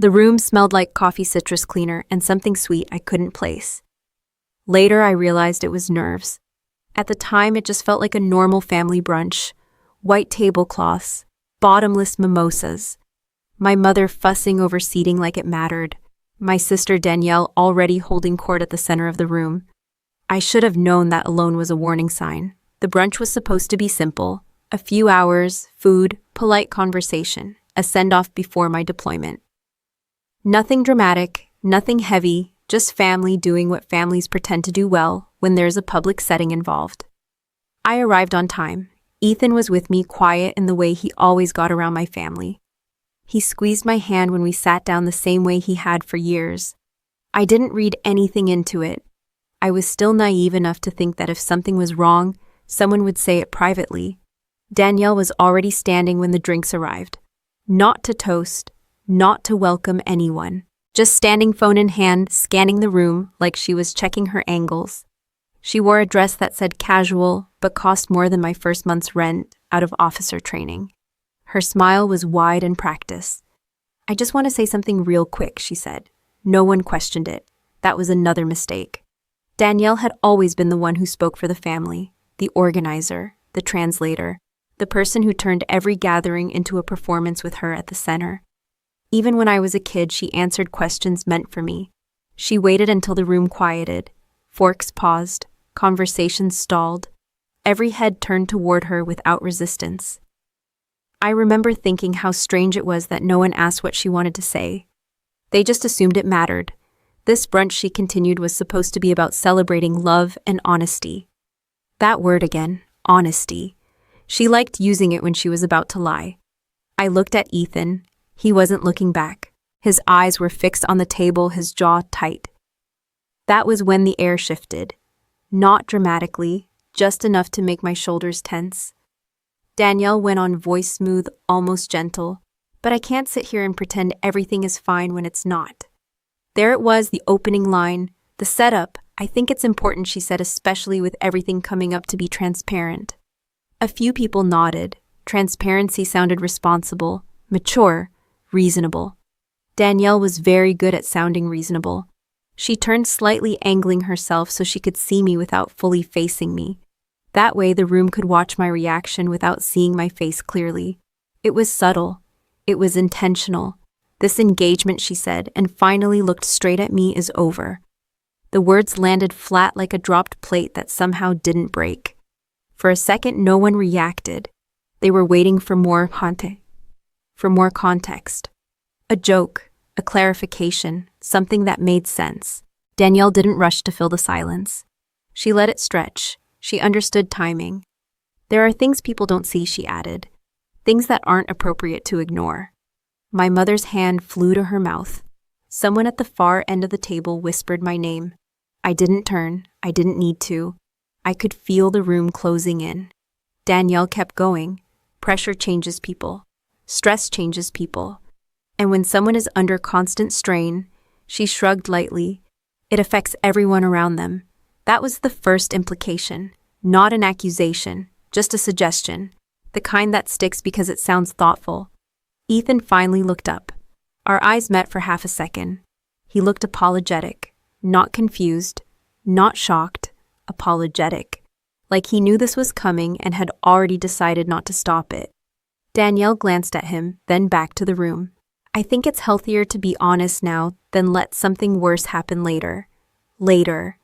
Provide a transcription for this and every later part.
The room smelled like coffee citrus cleaner and something sweet I couldn't place. Later, I realized it was nerves. At the time, it just felt like a normal family brunch. White tablecloths, bottomless mimosas. My mother fussing over seating like it mattered. My sister Danielle already holding court at the center of the room. I should have known that alone was a warning sign. The brunch was supposed to be simple. A few hours, food, polite conversation, a send-off before my deployment. Nothing dramatic, nothing heavy, just family doing what families pretend to do well when there's a public setting involved. I arrived on time. Ethan was with me, quiet in the way he always got around my family. He squeezed my hand when we sat down the same way he had for years. I didn't read anything into it. I was still naive enough to think that if something was wrong, someone would say it privately. Danielle was already standing when the drinks arrived. Not to toast, not to welcome anyone. Just standing phone in hand, scanning the room like she was checking her angles. She wore a dress that said casual, but cost more than my first month's rent out of officer training. Her smile was wide and practiced. "I just want to say something real quick," she said. No one questioned it. That was another mistake. Danielle had always been the one who spoke for the family, the organizer, the translator, the person who turned every gathering into a performance with her at the center. Even when I was a kid, she answered questions meant for me. She waited until the room quieted. Forks paused. Conversations stalled. Every head turned toward her without resistance. I remember thinking how strange it was that no one asked what she wanted to say. They just assumed it mattered. This brunch, she continued, was supposed to be about celebrating love and honesty. That word again, honesty. She liked using it when she was about to lie. I looked at Ethan. He wasn't looking back. His eyes were fixed on the table, his jaw tight. That was when the air shifted. Not dramatically, just enough to make my shoulders tense. Danielle went on, voice smooth, almost gentle. "But I can't sit here and pretend everything is fine when it's not." There it was, the opening line, the setup. "I think it's important," she said, "especially with everything coming up, to be transparent." A few people nodded. Transparency sounded responsible, mature, reasonable. Danielle was very good at sounding reasonable. She turned slightly, angling herself so she could see me without fully facing me. That way the room could watch my reaction without seeing my face clearly. It was subtle. It was intentional. "This engagement," she said, and finally looked straight at me, "is over." The words landed flat like a dropped plate that somehow didn't break. For a second, no one reacted. They were waiting for more context. A joke, a clarification, something that made sense. Danielle didn't rush to fill the silence. She let it stretch. She understood timing. "There are things people don't see," she added. "Things that aren't appropriate to ignore." My mother's hand flew to her mouth. Someone at the far end of the table whispered my name. I didn't turn. I didn't need to. I could feel the room closing in. Danielle kept going. Pressure changes people. Stress changes people. And when someone is under constant strain, she shrugged lightly, it affects everyone around them. That was the first implication, not an accusation, just a suggestion, the kind that sticks because it sounds thoughtful. Ethan finally looked up. Our eyes met for half a second. He looked apologetic, not confused, not shocked, apologetic, like he knew this was coming and had already decided not to stop it. Danielle glanced at him, then back to the room. "I think it's healthier to be honest now than let something worse happen later. Later.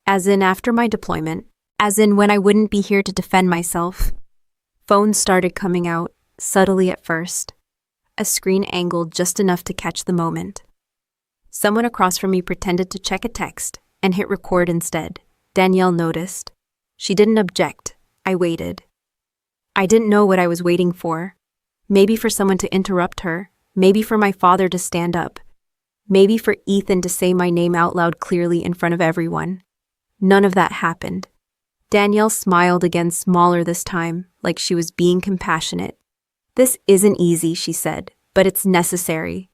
As in after my deployment. As in when I wouldn't be here to defend myself." Phones started coming out, subtly at first. A screen angled just enough to catch the moment. Someone across from me pretended to check a text and hit record instead. Danielle noticed. She didn't object. I waited. I didn't know what I was waiting for. Maybe for someone to interrupt her. Maybe for my father to stand up. Maybe for Ethan to say my name out loud clearly in front of everyone. None of that happened. Danielle smiled again, smaller this time, like she was being compassionate. "This isn't easy," she said, "but it's necessary."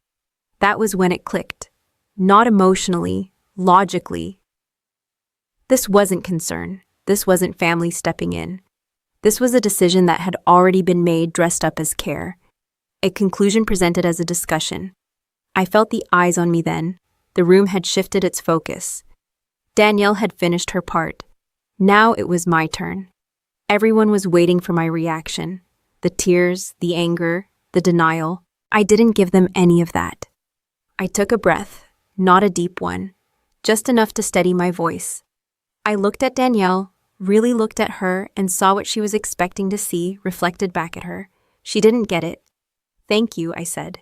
That was when it clicked. Not emotionally, logically. This wasn't concern. This wasn't family stepping in. This was a decision that had already been made, dressed up as care. A conclusion presented as a discussion. I felt the eyes on me then. The room had shifted its focus. Danielle had finished her part. Now it was my turn. Everyone was waiting for my reaction. The tears, the anger, the denial. I didn't give them any of that. I took a breath, not a deep one, just enough to steady my voice. I looked at Danielle, really looked at her, and saw what she was expecting to see reflected back at her. She didn't get it. "Thank you," I said.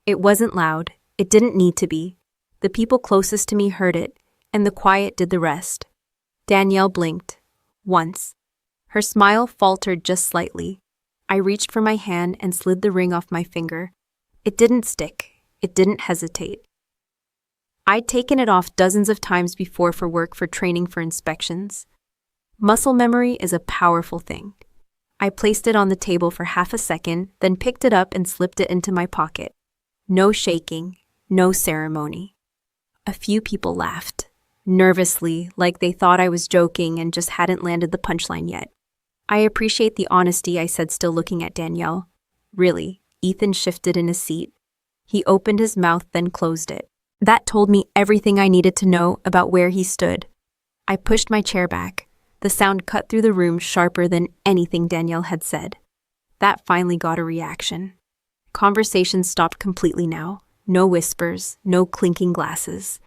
It wasn't loud. It didn't need to be. The people closest to me heard it, and the quiet did the rest. Danielle blinked. Once. Her smile faltered just slightly. I reached for my hand and slid the ring off my finger. It didn't stick. It didn't hesitate. I'd taken it off dozens of times before for work, for training, for inspections. Muscle memory is a powerful thing. I placed it on the table for half a second, then picked it up and slipped it into my pocket. No shaking, no ceremony. A few people laughed, nervously, like they thought I was joking and just hadn't landed the punchline yet. "I appreciate the honesty," I said, still looking at Danielle. "Really?" Ethan shifted in his seat. He opened his mouth, then closed it. That told me everything I needed to know about where he stood. I pushed my chair back. The sound cut through the room sharper than anything Danielle had said. That finally got a reaction. Conversation stopped completely now. No whispers, no clinking glasses.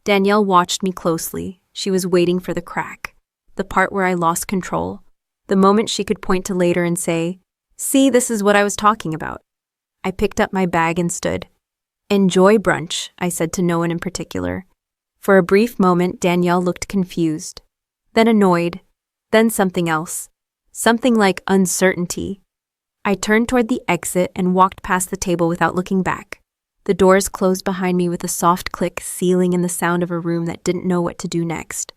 Danielle watched me closely. She was waiting for the crack, the part where I lost control, the moment she could point to later and say, "See, this is what I was talking about." I picked up my bag and stood. "Enjoy brunch," I said to no one in particular. For a brief moment, Danielle looked confused, then annoyed, then something else, something like uncertainty. I turned toward the exit and walked past the table without looking back. The doors closed behind me with a soft click, sealing in the sound of a room that didn't know what to do next.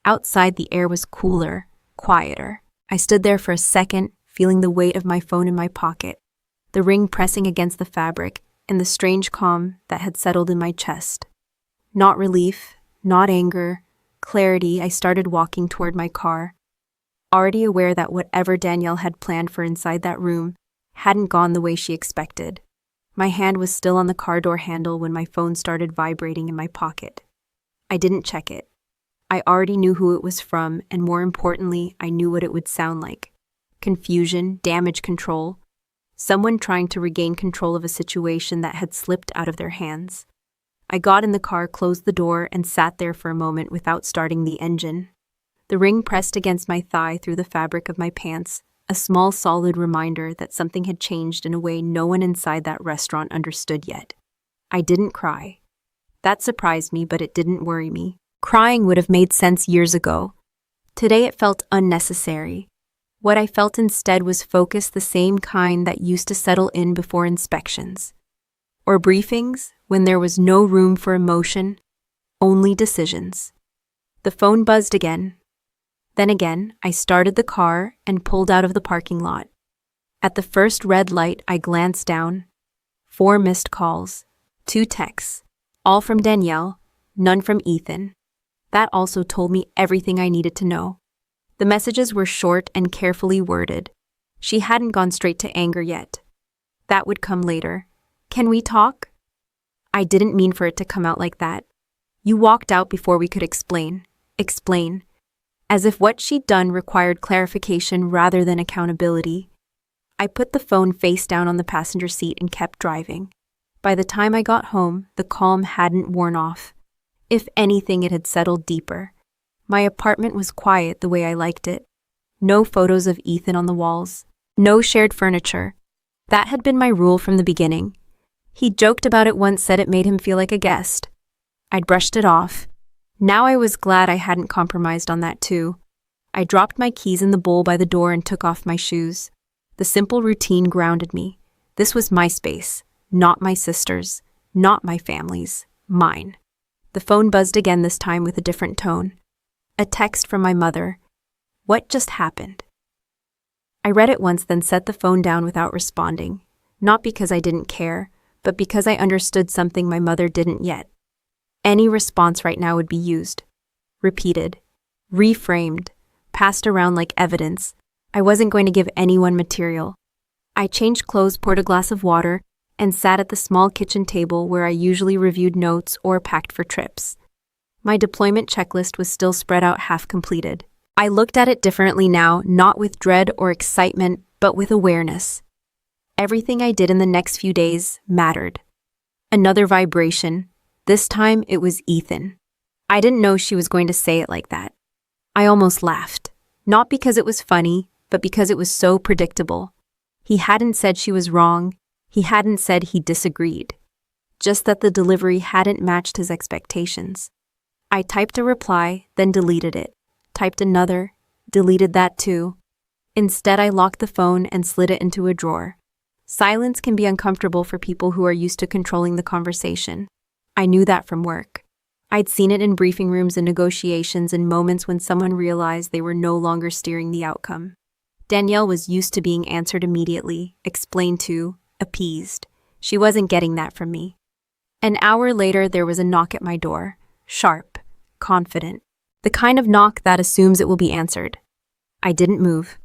Outside, the air was cooler, quieter. I stood there for a second, feeling the weight of my phone in my pocket, the ring pressing against the fabric, and the strange calm that had settled in my chest. Not relief, not anger, clarity. I started walking toward my car, already aware that whatever Danielle had planned for inside that room hadn't gone the way she expected. My hand was still on the car door handle when my phone started vibrating in my pocket. I didn't check it. I already knew who it was from, and more importantly, I knew what it would sound like. Confusion, damage control, someone trying to regain control of a situation that had slipped out of their hands. I got in the car, closed the door, and sat there for a moment without starting the engine. The ring pressed against my thigh through the fabric of my pants, a small solid reminder that something had changed in a way no one inside that restaurant understood yet. I didn't cry. That surprised me, but it didn't worry me. Crying would have made sense years ago. Today it felt unnecessary. What I felt instead was focus, the same kind that used to settle in before inspections. Or briefings, when there was no room for emotion, only decisions. The phone buzzed again. Then again, I started the car and pulled out of the parking lot. At the first red light, I glanced down. 4 missed calls, 2 texts, all from Danielle, none from Ethan. That also told me everything I needed to know. The messages were short and carefully worded. She hadn't gone straight to anger yet. That would come later. "Can we talk?" I didn't mean for it to come out like that. "You walked out before we could explain." Explain. As if what she'd done required clarification rather than accountability. I put the phone face down on the passenger seat and kept driving. By the time I got home, the calm hadn't worn off. If anything, it had settled deeper. My apartment was quiet the way I liked it. No photos of Ethan on the walls. No shared furniture. That had been my rule from the beginning. He joked about it once, said it made him feel like a guest. I'd brushed it off. Now I was glad I hadn't compromised on that too. I dropped my keys in the bowl by the door and took off my shoes. The simple routine grounded me. This was my space, not my sister's, not my family's, mine. The phone buzzed again, this time with a different tone. A text from my mother. "What just happened?" I read it once, then set the phone down without responding. Not because I didn't care, but because I understood something my mother didn't yet. Any response right now would be used, repeated, reframed, passed around like evidence. I wasn't going to give anyone material. I changed clothes, poured a glass of water, and sat at the small kitchen table where I usually reviewed notes or packed for trips. My deployment checklist was still spread out half completed. I looked at it differently now, not with dread or excitement, but with awareness. Everything I did in the next few days mattered. Another vibration. This time it was Ethan. I didn't know she was going to say it like that. I almost laughed. Not because it was funny, but because it was so predictable. He hadn't said she was wrong. He hadn't said he disagreed. Just that the delivery hadn't matched his expectations. I typed a reply, then deleted it. Typed another, deleted that too. Instead, I locked the phone and slid it into a drawer. Silence can be uncomfortable for people who are used to controlling the conversation. I knew that from work. I'd seen it in briefing rooms and negotiations and moments when someone realized they were no longer steering the outcome. Danielle was used to being answered immediately, explained to, appeased. She wasn't getting that from me. An hour later, there was a knock at my door. Sharp, confident. The kind of knock that assumes it will be answered. I didn't move.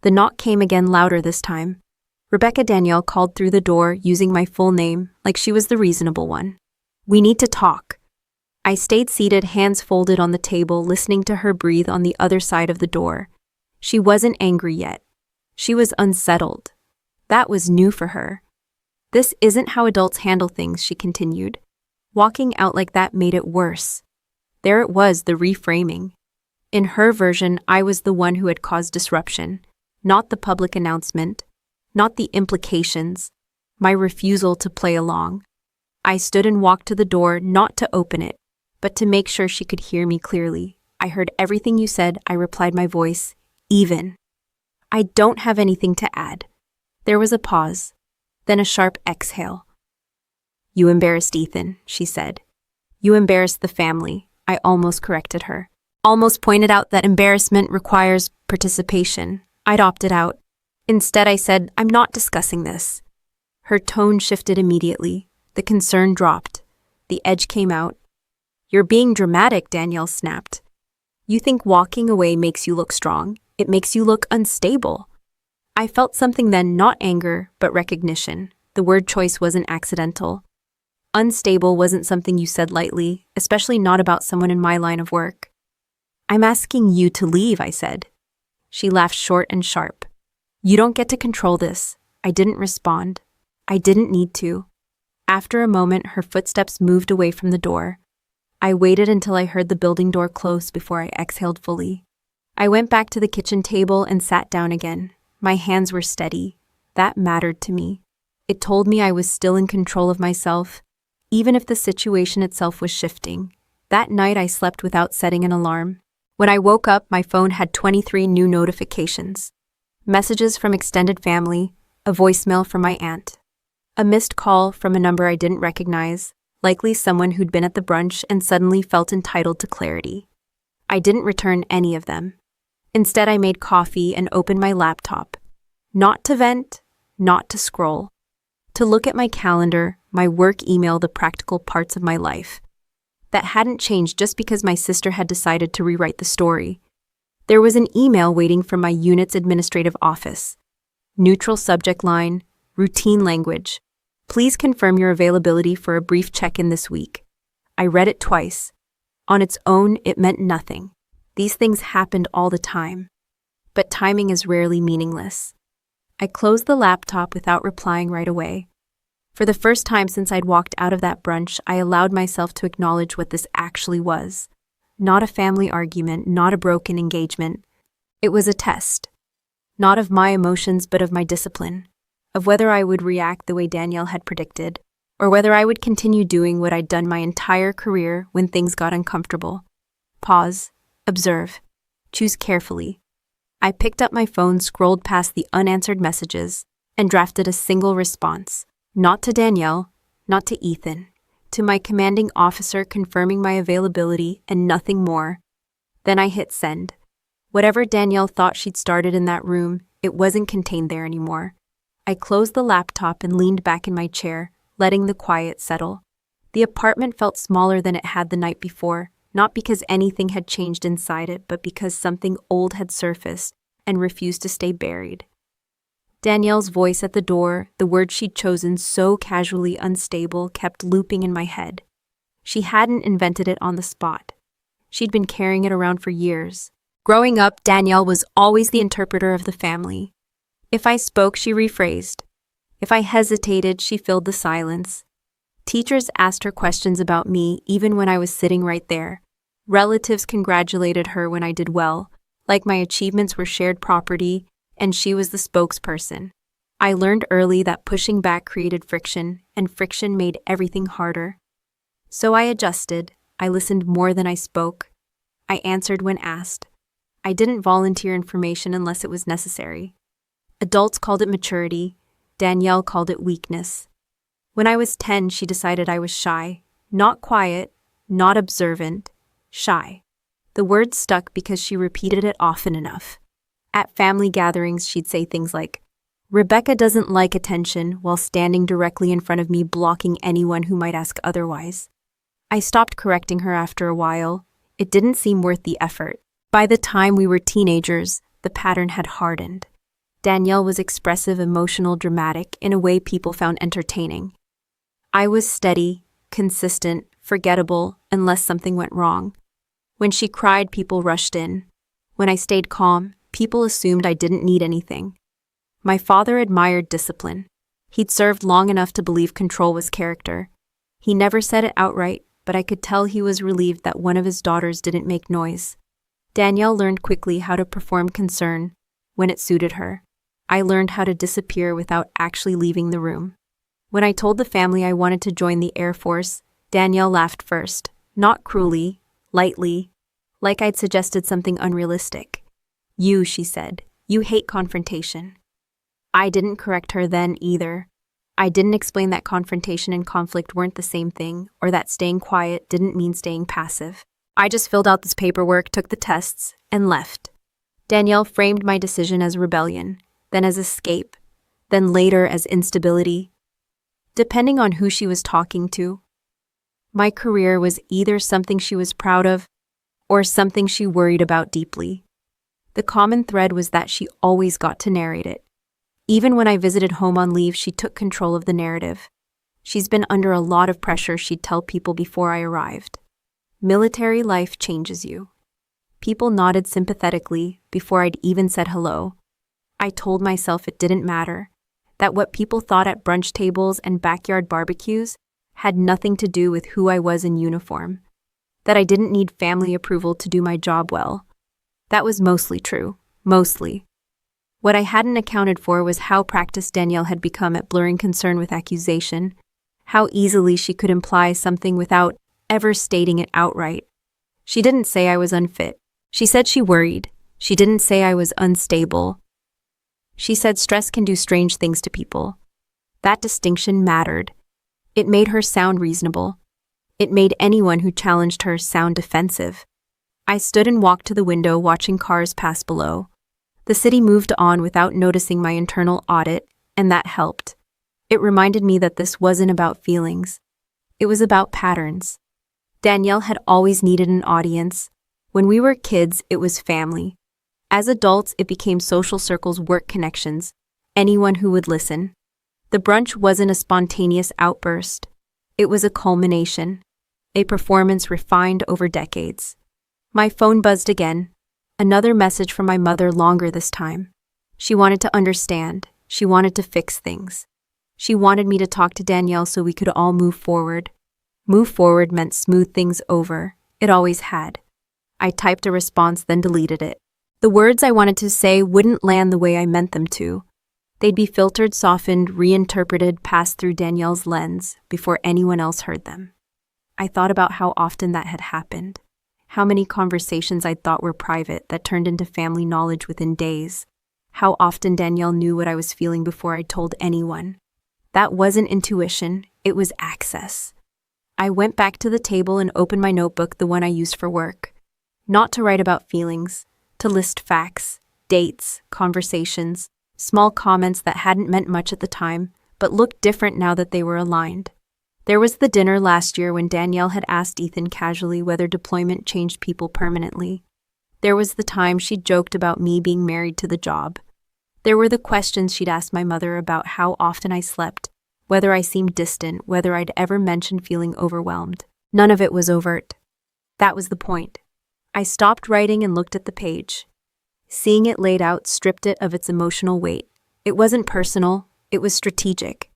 The knock came again, louder this time. Rebecca Danielle called through the door, using my full name, like she was the reasonable one. "We need to talk." I stayed seated, hands folded on the table, listening to her breathe on the other side of the door. She wasn't angry yet. She was unsettled. That was new for her. "This isn't how adults handle things," she continued. Walking out like that made it worse. There it was, the reframing. In her version, I was the one who had caused disruption, not the public announcement, not the implications, my refusal to play along. I stood and walked to the door, not to open it, but to make sure she could hear me clearly. "I heard everything you said," I replied, my voice even. "I don't have anything to add." There was a pause, then a sharp exhale. "You embarrassed Ethan," she said. "You embarrassed the family," I almost corrected her. Almost pointed out that embarrassment requires participation. I'd opted out. Instead, I said, "I'm not discussing this." Her tone shifted immediately. The concern dropped. The edge came out. "You're being dramatic," Danielle snapped. "You think walking away makes you look strong. It makes you look unstable." I felt something then, not anger, but recognition. The word choice wasn't accidental. Unstable wasn't something you said lightly, especially not about someone in my line of work. "I'm asking you to leave," I said. She laughed short and sharp. "You don't get to control this." I didn't respond. I didn't need to. After a moment, her footsteps moved away from the door. I waited until I heard the building door close before I exhaled fully. I went back to the kitchen table and sat down again. My hands were steady. That mattered to me. It told me I was still in control of myself, even if the situation itself was shifting. That night, I slept without setting an alarm. When I woke up, my phone had 23 new notifications. Messages from extended family, a voicemail from my aunt, a missed call from a number I didn't recognize, likely someone who'd been at the brunch and suddenly felt entitled to clarity. I didn't return any of them. Instead, I made coffee and opened my laptop. Not to vent, not to scroll. To look at my calendar, my work email, the practical parts of my life. That hadn't changed just because my sister had decided to rewrite the story. There was an email waiting from my unit's administrative office. Neutral subject line, routine language. "Please confirm your availability for a brief check-in this week." I read it twice. On its own, it meant nothing. These things happened all the time. But timing is rarely meaningless. I closed the laptop without replying right away. For the first time since I'd walked out of that brunch, I allowed myself to acknowledge what this actually was. Not a family argument, not a broken engagement. It was a test. Not of my emotions, but of my discipline. Of whether I would react the way Danielle had predicted, or whether I would continue doing what I'd done my entire career when things got uncomfortable. Pause, observe, choose carefully. I picked up my phone, scrolled past the unanswered messages, and drafted a single response. Not to Danielle, not to Ethan, to my commanding officer confirming my availability and nothing more. Then I hit send. Whatever Danielle thought she'd started in that room, it wasn't contained there anymore. I closed the laptop and leaned back in my chair, letting the quiet settle. The apartment felt smaller than it had the night before, not because anything had changed inside it, but because something old had surfaced and refused to stay buried. Danielle's voice at the door, the word she'd chosen so casually unstable, kept looping in my head. She hadn't invented it on the spot. She'd been carrying it around for years. Growing up, Danielle was always the interpreter of the family. If I spoke, she rephrased. If I hesitated, she filled the silence. Teachers asked her questions about me even when I was sitting right there. Relatives congratulated her when I did well, like my achievements were shared property, and she was the spokesperson. I learned early that pushing back created friction, and friction made everything harder. So I adjusted. I listened more than I spoke. I answered when asked. I didn't volunteer information unless it was necessary. Adults called it maturity. Danielle called it weakness. When I was 10, she decided I was shy. Not quiet, not observant, shy. The word stuck because she repeated it often enough. At family gatherings, she'd say things like, "Rebecca doesn't like attention," while standing directly in front of me, blocking anyone who might ask otherwise. I stopped correcting her after a while. It didn't seem worth the effort. By the time we were teenagers, the pattern had hardened. Danielle was expressive, emotional, dramatic, in a way people found entertaining. I was steady, consistent, forgettable, unless something went wrong. When she cried, people rushed in. When I stayed calm, people assumed I didn't need anything. My father admired discipline. He'd served long enough to believe control was character. He never said it outright, but I could tell he was relieved that one of his daughters didn't make noise. Danielle learned quickly how to perform concern when it suited her. I learned how to disappear without actually leaving the room. When I told the family I wanted to join the Air Force, Danielle laughed first, not cruelly, lightly, like I'd suggested something unrealistic. "You," she said, "you hate confrontation." I didn't correct her then either. I didn't explain that confrontation and conflict weren't the same thing, or that staying quiet didn't mean staying passive. I just filled out this paperwork, took the tests, and left. Danielle framed my decision as rebellion, then as escape, then later as instability. Depending on who she was talking to, my career was either something she was proud of or something she worried about deeply. The common thread was that she always got to narrate it. Even when I visited home on leave, she took control of the narrative. "She's been under a lot of pressure," she'd tell people before I arrived. "Military life changes you." People nodded sympathetically before I'd even said hello. I told myself it didn't matter, that what people thought at brunch tables and backyard barbecues had nothing to do with who I was in uniform, that I didn't need family approval to do my job well. That was mostly true, mostly. What I hadn't accounted for was how practiced Danielle had become at blurring concern with accusation, how easily she could imply something without ever stating it outright. She didn't say I was unfit. She said she worried. She didn't say I was unstable. She said stress can do strange things to people. That distinction mattered. It made her sound reasonable. It made anyone who challenged her sound defensive. I stood and walked to the window, watching cars pass below. The city moved on without noticing my internal audit, and that helped. It reminded me that this wasn't about feelings. It was about patterns. Danielle had always needed an audience. When we were kids, it was family. As adults, it became social circles, work connections, anyone who would listen. The brunch wasn't a spontaneous outburst. It was a culmination, a performance refined over decades. My phone buzzed again. Another message from my mother, longer this time. She wanted to understand. She wanted to fix things. She wanted me to talk to Danielle so we could all move forward. Move forward meant smooth things over. It always had. I typed a response, then deleted it. The words I wanted to say wouldn't land the way I meant them to. They'd be filtered, softened, reinterpreted, passed through Danielle's lens before anyone else heard them. I thought about how often that had happened. How many conversations I'd thought were private that turned into family knowledge within days. How often Danielle knew what I was feeling before I told anyone. That wasn't intuition, it was access. I went back to the table and opened my notebook, the one I used for work. Not to write about feelings, to list facts, dates, conversations, small comments that hadn't meant much at the time, but looked different now that they were aligned. There was the dinner last year when Danielle had asked Ethan casually whether deployment changed people permanently. There was the time she'd joked about me being married to the job. There were the questions she'd asked my mother about how often I slept, whether I seemed distant, whether I'd ever mentioned feeling overwhelmed. None of it was overt. That was the point. I stopped writing and looked at the page. Seeing it laid out stripped it of its emotional weight. It wasn't personal, it was strategic.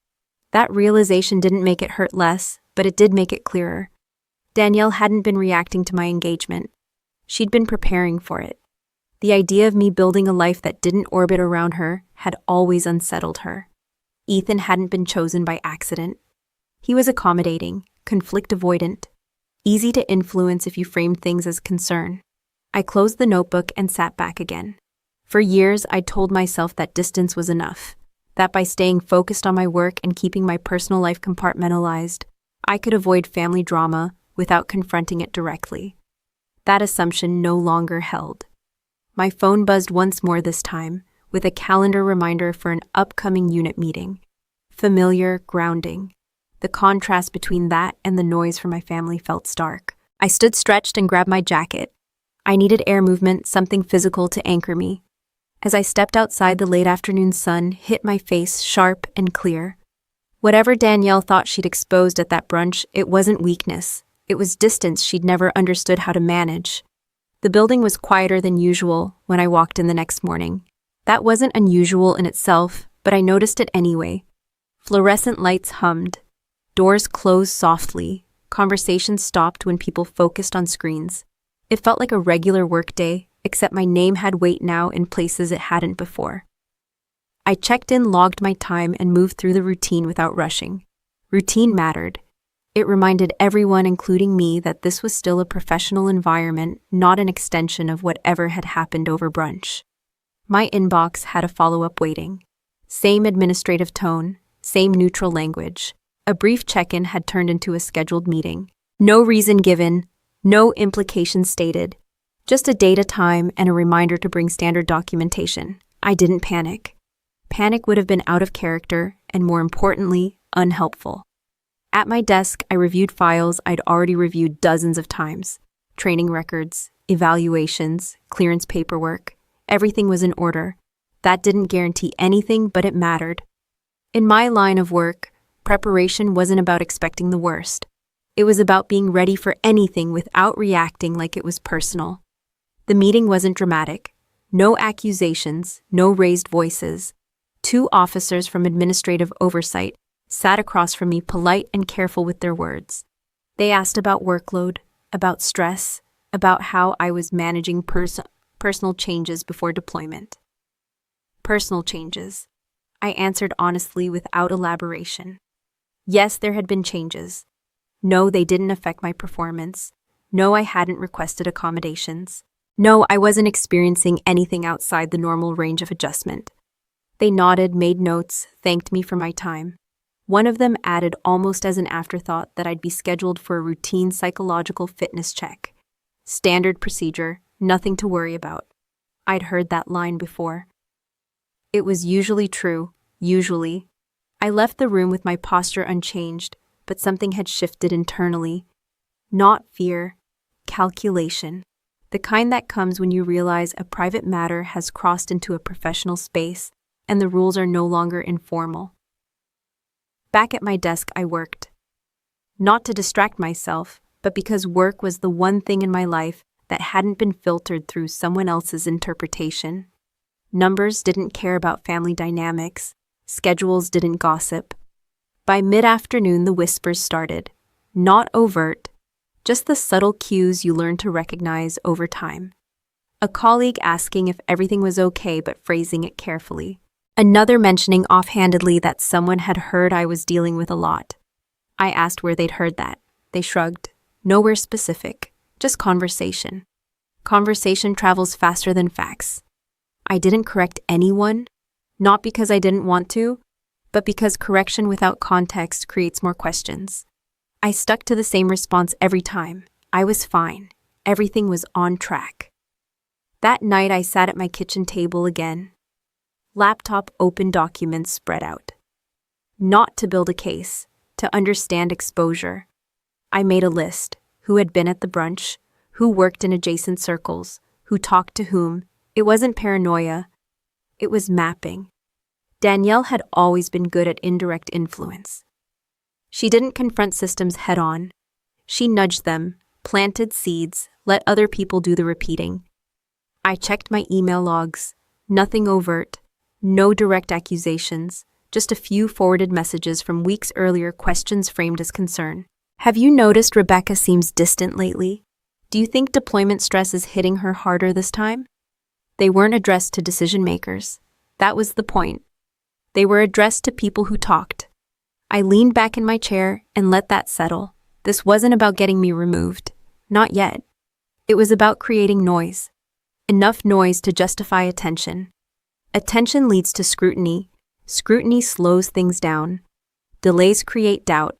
That realization didn't make it hurt less, but it did make it clearer. Danielle hadn't been reacting to my engagement. She'd been preparing for it. The idea of me building a life that didn't orbit around her had always unsettled her. Ethan hadn't been chosen by accident. He was accommodating, conflict avoidant, easy to influence if you framed things as concern. I closed the notebook and sat back again. For years, I'd told myself that distance was enough, that by staying focused on my work and keeping my personal life compartmentalized, I could avoid family drama without confronting it directly. That assumption no longer held. My phone buzzed once more this time, with a calendar reminder for an upcoming unit meeting. Familiar, grounding. The contrast between that and the noise from my family felt stark. I stood stretched and grabbed my jacket. I needed air movement, something physical to anchor me. As I stepped outside, the late afternoon sun hit my face sharp and clear. Whatever Danielle thought she'd exposed at that brunch, it wasn't weakness. It was distance she'd never understood how to manage. The building was quieter than usual when I walked in the next morning. That wasn't unusual in itself, but I noticed it anyway. Fluorescent lights hummed. Doors closed softly. Conversations stopped when people focused on screens. It felt like a regular workday, except my name had weight now in places it hadn't before. I checked in, logged my time, and moved through the routine without rushing. Routine mattered. It reminded everyone, including me, that this was still a professional environment, not an extension of whatever had happened over brunch. My inbox had a follow-up waiting. Same administrative tone, same neutral language. A brief check-in had turned into a scheduled meeting. No reason given, no implications stated. Just a date, a time, and a reminder to bring standard documentation. I didn't panic. Panic would have been out of character and, more importantly, unhelpful. At my desk, I reviewed files I'd already reviewed dozens of times. Training records, evaluations, clearance paperwork. Everything was in order. That didn't guarantee anything, but it mattered. In my line of work, preparation wasn't about expecting the worst. It was about being ready for anything without reacting like it was personal. The meeting wasn't dramatic. No accusations, no raised voices. 2 officers from administrative oversight sat across from me, polite and careful with their words. They asked about workload, about stress, about how I was managing personal changes before deployment. Personal changes. I answered honestly without elaboration. Yes, there had been changes. No, they didn't affect my performance. No, I hadn't requested accommodations. No, I wasn't experiencing anything outside the normal range of adjustment. They nodded, made notes, thanked me for my time. One of them added almost as an afterthought that I'd be scheduled for a routine psychological fitness check. Standard procedure, nothing to worry about. I'd heard that line before. It was usually true, usually. I left the room with my posture unchanged, but something had shifted internally. Not fear, calculation. The kind that comes when you realize a private matter has crossed into a professional space and the rules are no longer informal. Back at my desk, I worked. Not to distract myself, but because work was the one thing in my life that hadn't been filtered through someone else's interpretation. Numbers didn't care about family dynamics. Schedules didn't gossip. By mid-afternoon, the whispers started. Not overt, just the subtle cues you learn to recognize over time. A colleague asking if everything was okay but phrasing it carefully. Another mentioning offhandedly that someone had heard I was dealing with a lot. I asked where they'd heard that. They shrugged. Nowhere specific, just conversation. Conversation travels faster than facts. I didn't correct anyone, not because I didn't want to, but because correction without context creates more questions. I stuck to the same response every time. I was fine. Everything was on track. That night I sat at my kitchen table again. Laptop open, documents spread out. Not to build a case, to understand exposure. I made a list. Who had been at the brunch, who worked in adjacent circles, who talked to whom. It wasn't paranoia. It was mapping. Danielle had always been good at indirect influence. She didn't confront systems head-on. She nudged them, planted seeds, let other people do the repeating. I checked my email logs. Nothing overt, no direct accusations, just a few forwarded messages from weeks earlier, questions framed as concern. Have you noticed Rebecca seems distant lately? Do you think deployment stress is hitting her harder this time? They weren't addressed to decision makers. That was the point. They were addressed to people who talked. I leaned back in my chair and let that settle. This wasn't about getting me removed. Not yet. It was about creating noise. Enough noise to justify attention. Attention leads to scrutiny. Scrutiny slows things down. Delays create doubt.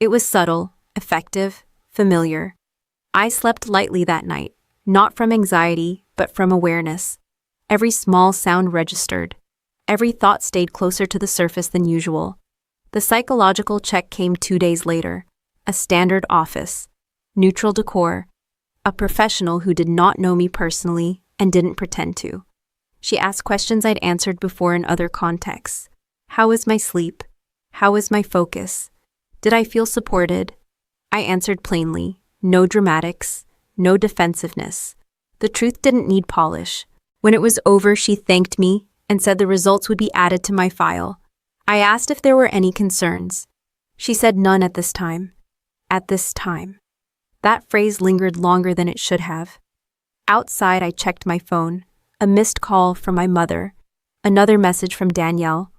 It was subtle, effective, familiar. I slept lightly that night, not from anxiety, but from awareness. Every small sound registered. Every thought stayed closer to the surface than usual. The psychological check came 2 days later. A standard office. Neutral decor. A professional who did not know me personally and didn't pretend to. She asked questions I'd answered before in other contexts. How was my sleep? How was my focus? Did I feel supported? I answered plainly. No dramatics. No defensiveness. The truth didn't need polish. When it was over, she thanked me and said the results would be added to my file. I asked if there were any concerns. She said none at this time. At this time. That phrase lingered longer than it should have. Outside, I checked my phone. A missed call from my mother. Another message from Danielle.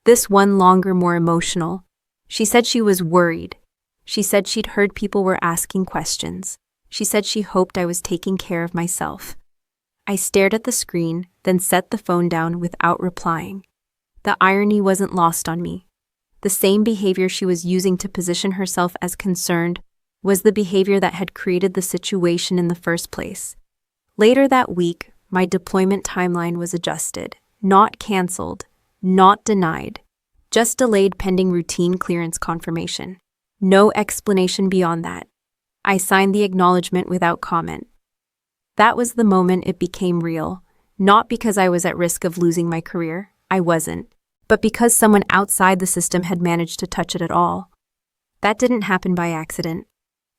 This one longer, more emotional. She said she was worried. She said she'd heard people were asking questions. She said she hoped I was taking care of myself. I stared at the screen, then set the phone down without replying. The irony wasn't lost on me. The same behavior she was using to position herself as concerned was the behavior that had created the situation in the first place. Later that week, my deployment timeline was adjusted, not canceled, not denied, just delayed pending routine clearance confirmation. No explanation beyond that. I signed the acknowledgement without comment. That was the moment it became real, not because I was at risk of losing my career. I wasn't. But because someone outside the system had managed to touch it at all. That didn't happen by accident.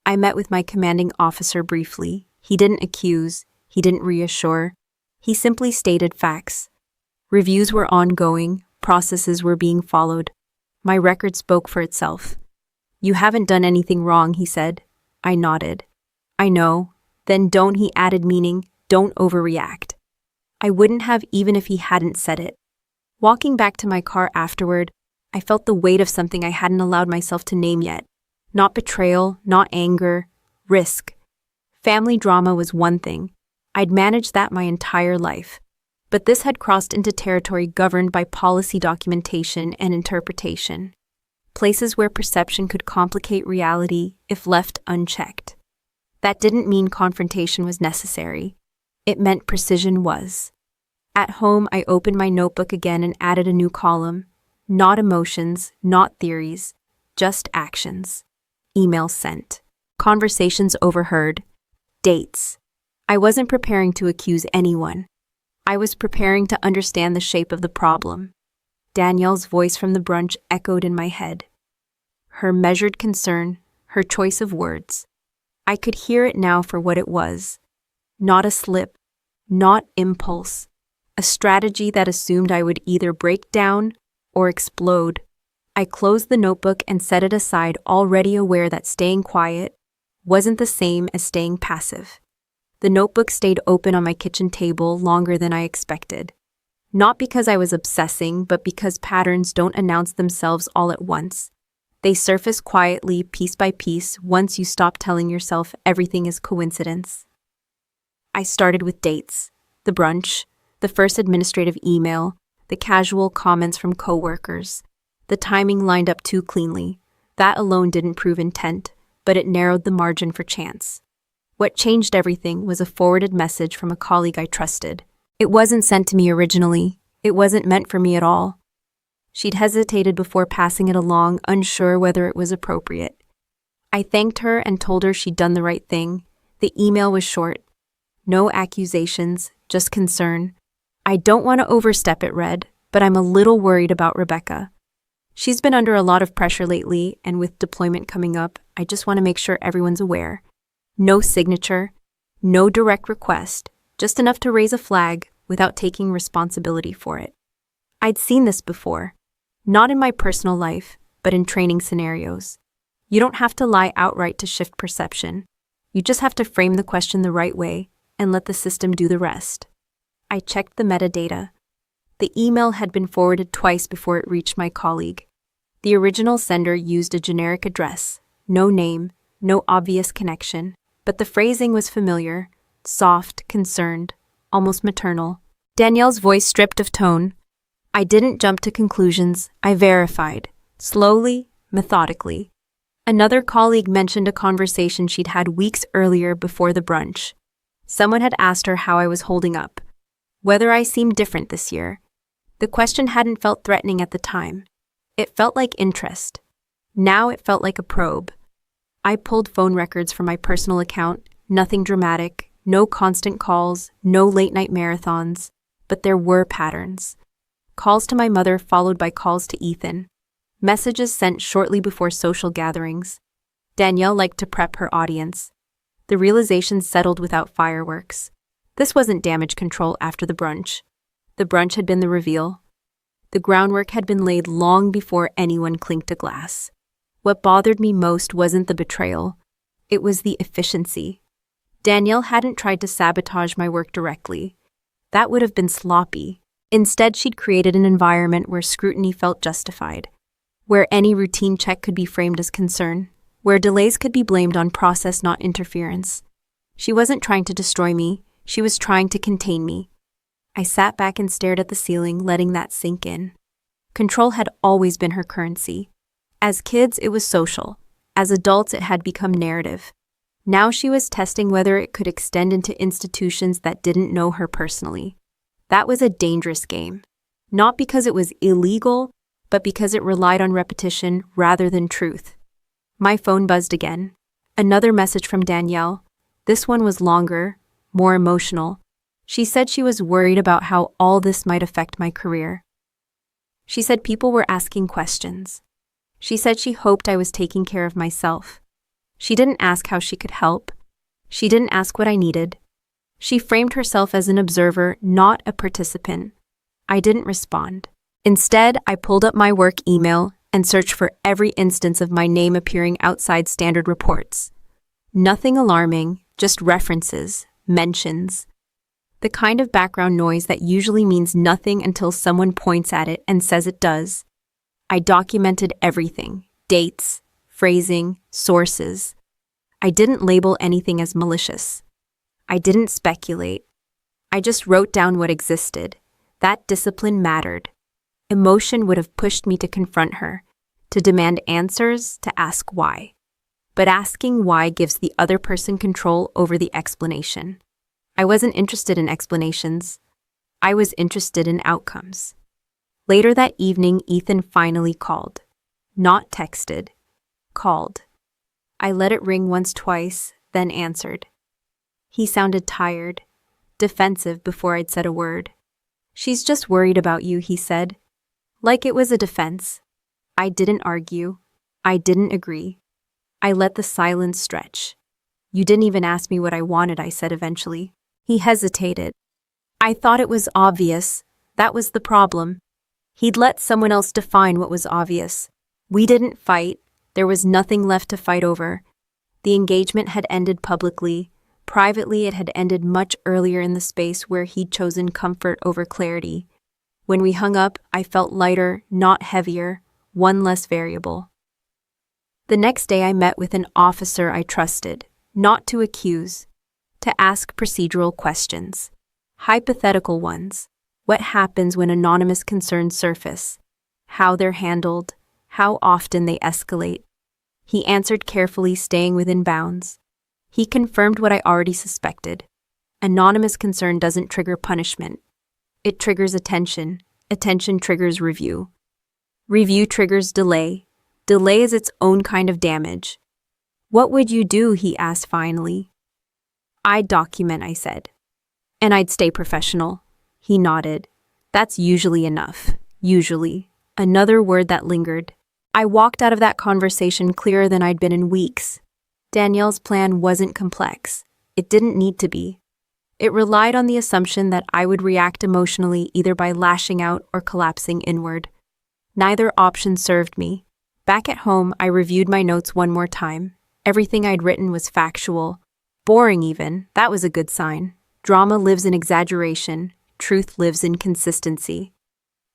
I met with my commanding officer briefly. He didn't accuse. He didn't reassure. He simply stated facts. Reviews were ongoing. Processes were being followed. My record spoke for itself. You haven't done anything wrong, he said. I nodded. I know. Then don't, he added, meaning, don't overreact. I wouldn't have even if he hadn't said it. Walking back to my car afterward, I felt the weight of something I hadn't allowed myself to name yet. Not betrayal, not anger, risk. Family drama was one thing. I'd managed that my entire life. But this had crossed into territory governed by policy documentation and interpretation. Places where perception could complicate reality if left unchecked. That didn't mean confrontation was necessary. It meant precision was. At home, I opened my notebook again and added a new column. Not emotions, not theories, just actions. Emails sent. Conversations overheard. Dates. I wasn't preparing to accuse anyone. I was preparing to understand the shape of the problem. Danielle's voice from the brunch echoed in my head. Her measured concern, her choice of words. I could hear it now for what it was. Not a slip, not impulse. A strategy that assumed I would either break down or explode. I closed the notebook and set it aside, already aware that staying quiet wasn't the same as staying passive. The notebook stayed open on my kitchen table longer than I expected. Not because I was obsessing, but because patterns don't announce themselves all at once. They surface quietly, piece by piece, once you stop telling yourself everything is coincidence. I started with dates, the brunch, the first administrative email, the casual comments from coworkers. The timing lined up too cleanly. That alone didn't prove intent, but it narrowed the margin for chance. What changed everything was a forwarded message from a colleague I trusted. It wasn't sent to me originally. It wasn't meant for me at all. She'd hesitated before passing it along, unsure whether it was appropriate. I thanked her and told her she'd done the right thing. The email was short. No accusations, just concern. I don't want to overstep it, Red, but I'm a little worried about Rebecca. She's been under a lot of pressure lately, and with deployment coming up, I just want to make sure everyone's aware. No signature, no direct request, just enough to raise a flag without taking responsibility for it. I'd seen this before, not in my personal life, but in training scenarios. You don't have to lie outright to shift perception. You just have to frame the question the right way and let the system do the rest. I checked the metadata. The email had been forwarded twice before it reached my colleague. The original sender used a generic address, no name, no obvious connection, but the phrasing was familiar, soft, concerned, almost maternal. Danielle's voice stripped of tone. I didn't jump to conclusions, I verified, slowly, methodically. Another colleague mentioned a conversation she'd had weeks earlier before the brunch. Someone had asked her how I was holding up, whether I seemed different this year. The question hadn't felt threatening at the time. It felt like interest. Now it felt like a probe. I pulled phone records from my personal account, nothing dramatic, no constant calls, no late-night marathons, but there were patterns. Calls to my mother followed by calls to Ethan. Messages sent shortly before social gatherings. Danielle liked to prep her audience. The realization settled without fireworks. This wasn't damage control after the brunch. The brunch had been the reveal. The groundwork had been laid long before anyone clinked a glass. What bothered me most wasn't the betrayal. It was the efficiency. Danielle hadn't tried to sabotage my work directly. That would have been sloppy. Instead, she'd created an environment where scrutiny felt justified, where any routine check could be framed as concern, where delays could be blamed on process, not interference. She wasn't trying to destroy me, she was trying to contain me. I sat back and stared at the ceiling, letting that sink in. Control had always been her currency. As kids, it was social. As adults, it had become narrative. Now she was testing whether it could extend into institutions that didn't know her personally. That was a dangerous game. Not because it was illegal, but because it relied on repetition rather than truth. My phone buzzed again. Another message from Danielle. This one was longer, more emotional. She said she was worried about how all this might affect my career. She said people were asking questions. She said she hoped I was taking care of myself. She didn't ask how she could help. She didn't ask what I needed. She framed herself as an observer, not a participant. I didn't respond. Instead, I pulled up my work email and searched for every instance of my name appearing outside standard reports. Nothing alarming, just references, mentions. The kind of background noise that usually means nothing until someone points at it and says it does. I documented everything, dates, phrasing, sources. I didn't label anything as malicious. I didn't speculate. I just wrote down what existed. That discipline mattered. Emotion would have pushed me to confront her, to demand answers, to ask why. But asking why gives the other person control over the explanation. I wasn't interested in explanations. I was interested in outcomes. Later that evening, Ethan finally called. Not texted. Called. I let it ring once, twice, then answered. He sounded tired, defensive before I'd said a word. She's just worried about you, he said. Like it was a defense. I didn't argue. I didn't agree. I let the silence stretch. You didn't even ask me what I wanted, I said eventually. He hesitated. I thought it was obvious. That was the problem. He'd let someone else define what was obvious. We didn't fight. There was nothing left to fight over. The engagement had ended publicly. Privately, it had ended much earlier in the space where he'd chosen comfort over clarity. When we hung up, I felt lighter, not heavier, one less variable. The next day, I met with an officer I trusted, not to accuse, to ask procedural questions, hypothetical ones. What happens when anonymous concerns surface? How they're handled? How often they escalate? He answered carefully, staying within bounds. He confirmed what I already suspected. Anonymous concern doesn't trigger punishment. It triggers attention. Attention triggers review. Review triggers delay. Delay is its own kind of damage. What would you do? He asked finally. I'd document, I said. And I'd stay professional. He nodded. That's usually enough. Usually. Another word that lingered. I walked out of that conversation clearer than I'd been in weeks. Danielle's plan wasn't complex. It didn't need to be. It relied on the assumption that I would react emotionally either by lashing out or collapsing inward. Neither option served me. Back at home, I reviewed my notes one more time. Everything I'd written was factual. Boring even, that was a good sign. Drama lives in exaggeration. Truth lives in consistency.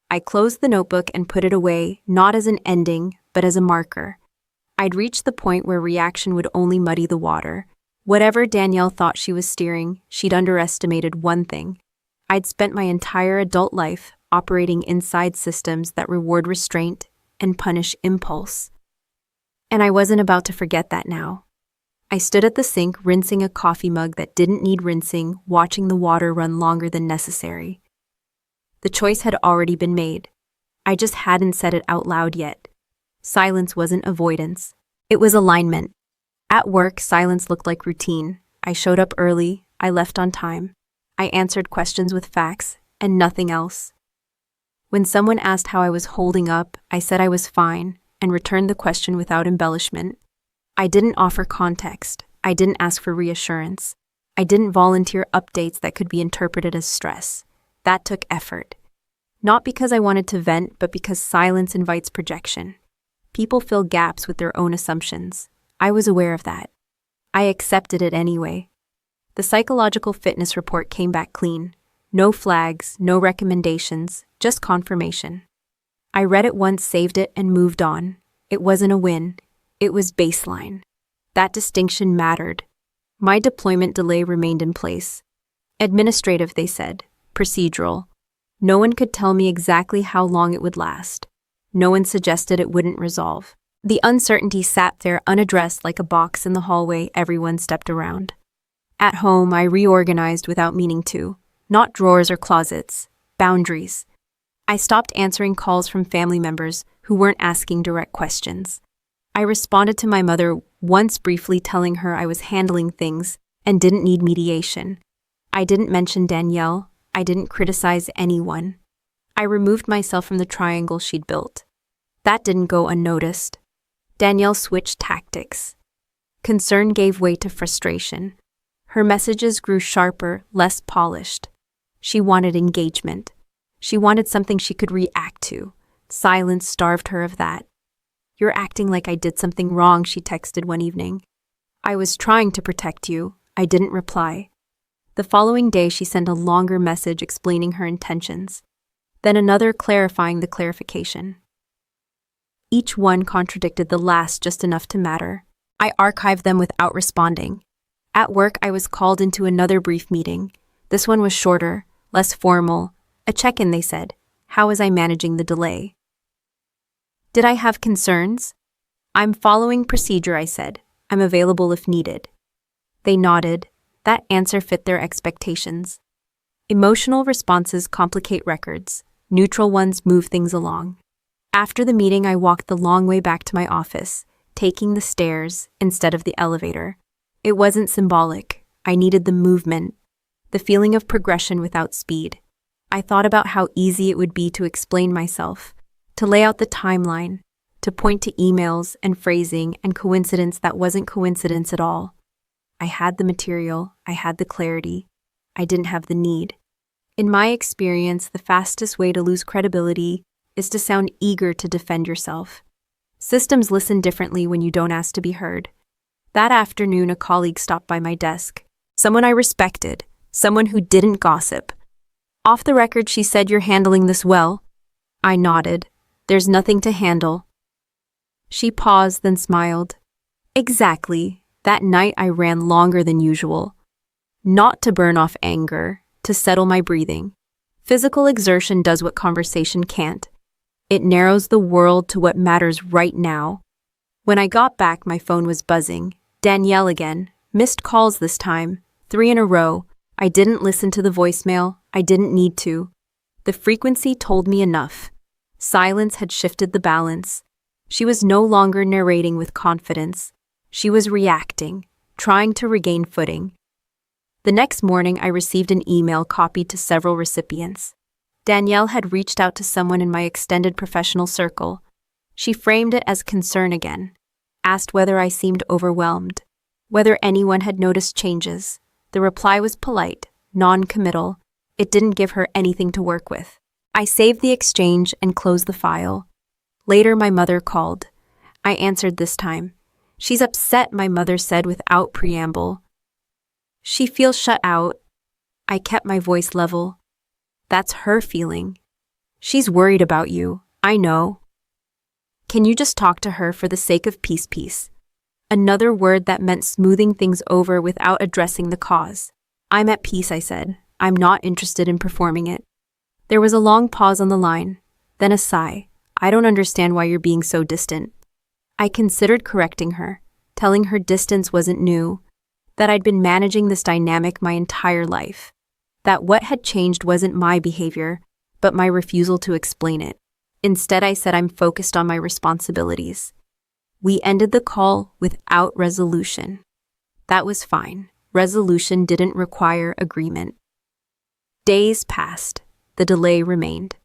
I closed the notebook and put it away, not as an ending, but as a marker. I'd reached the point where reaction would only muddy the water. Whatever Danielle thought she was steering, she'd underestimated one thing. I'd spent my entire adult life operating inside systems that reward restraint and punish impulse. And I wasn't about to forget that now. I stood at the sink, rinsing a coffee mug that didn't need rinsing, watching the water run longer than necessary. The choice had already been made. I just hadn't said it out loud yet. Silence wasn't avoidance. It was alignment. At work, silence looked like routine. I showed up early, I left on time. I answered questions with facts, and nothing else. When someone asked how I was holding up, I said I was fine, and returned the question without embellishment. I didn't offer context. I didn't ask for reassurance. I didn't volunteer updates that could be interpreted as stress. That took effort. Not because I wanted to vent, but because silence invites projection. People fill gaps with their own assumptions. I was aware of that. I accepted it anyway. The psychological fitness report came back clean. No flags, no recommendations, just confirmation. I read it once, saved it, and moved on. It wasn't a win. It was baseline. That distinction mattered. My deployment delay remained in place. Administrative, they said. Procedural. No one could tell me exactly how long it would last. No one suggested it wouldn't resolve. The uncertainty sat there unaddressed like a box in the hallway everyone stepped around. At home, I reorganized without meaning to. Not drawers or closets. Boundaries. I stopped answering calls from family members who weren't asking direct questions. I responded to my mother once briefly, telling her I was handling things and didn't need mediation. I didn't mention Danielle. I didn't criticize anyone. I removed myself from the triangle she'd built. That didn't go unnoticed. Danielle switched tactics. Concern gave way to frustration. Her messages grew sharper, less polished. She wanted engagement. She wanted something she could react to. Silence starved her of that. "You're acting like I did something wrong," she texted one evening. "I was trying to protect you." I didn't reply. The following day, she sent a longer message explaining her intentions, then another clarifying the clarification. Each one contradicted the last just enough to matter. I archived them without responding. At work, I was called into another brief meeting. This one was shorter, less formal. A check-in, they said. How was I managing the delay? Did I have concerns? "I'm following procedure," I said. "I'm available if needed." They nodded. That answer fit their expectations. Emotional responses complicate records. Neutral ones move things along. After the meeting, I walked the long way back to my office, taking the stairs instead of the elevator. It wasn't symbolic. I needed the movement, the feeling of progression without speed. I thought about how easy it would be to explain myself, to lay out the timeline, to point to emails and phrasing and coincidence that wasn't coincidence at all. I had the material, I had the clarity. I didn't have the need. In my experience, the fastest way to lose credibility is to sound eager to defend yourself. Systems listen differently when you don't ask to be heard. That afternoon, a colleague stopped by my desk. Someone I respected, someone who didn't gossip. "Off the record," she said, "you're handling this well." I nodded. "There's nothing to handle." She paused, then smiled. "Exactly. That night I ran longer than usual. Not to burn off anger, to settle my breathing. Physical exertion does what conversation can't. It narrows the world to what matters right now. When I got back, my phone was buzzing. Danielle again. Missed calls this time. 3 in a row. I didn't listen to the voicemail. I didn't need to. The frequency told me enough. Silence had shifted the balance. She was no longer narrating with confidence. She was reacting, trying to regain footing. The next morning, I received an email copied to several recipients. Danielle had reached out to someone in my extended professional circle. She framed it as concern again, asked whether I seemed overwhelmed, whether anyone had noticed changes. The reply was polite, non-committal. It didn't give her anything to work with. I saved the exchange and closed the file. Later, my mother called. I answered this time. She's upset, my mother said without preamble. She feels shut out. I kept my voice level. That's her feeling. She's worried about you, I know. Can you just talk to her for the sake of peace? Another word that meant smoothing things over without addressing the cause. I'm at peace, I said. I'm not interested in performing it. There was a long pause on the line, then a sigh. I don't understand why you're being so distant. I considered correcting her, telling her distance wasn't new, that I'd been managing this dynamic my entire life, that what had changed wasn't my behavior, but my refusal to explain it. Instead, I said I'm focused on my responsibilities. We ended the call without resolution. That was fine. Resolution didn't require agreement. Days passed. The delay remained.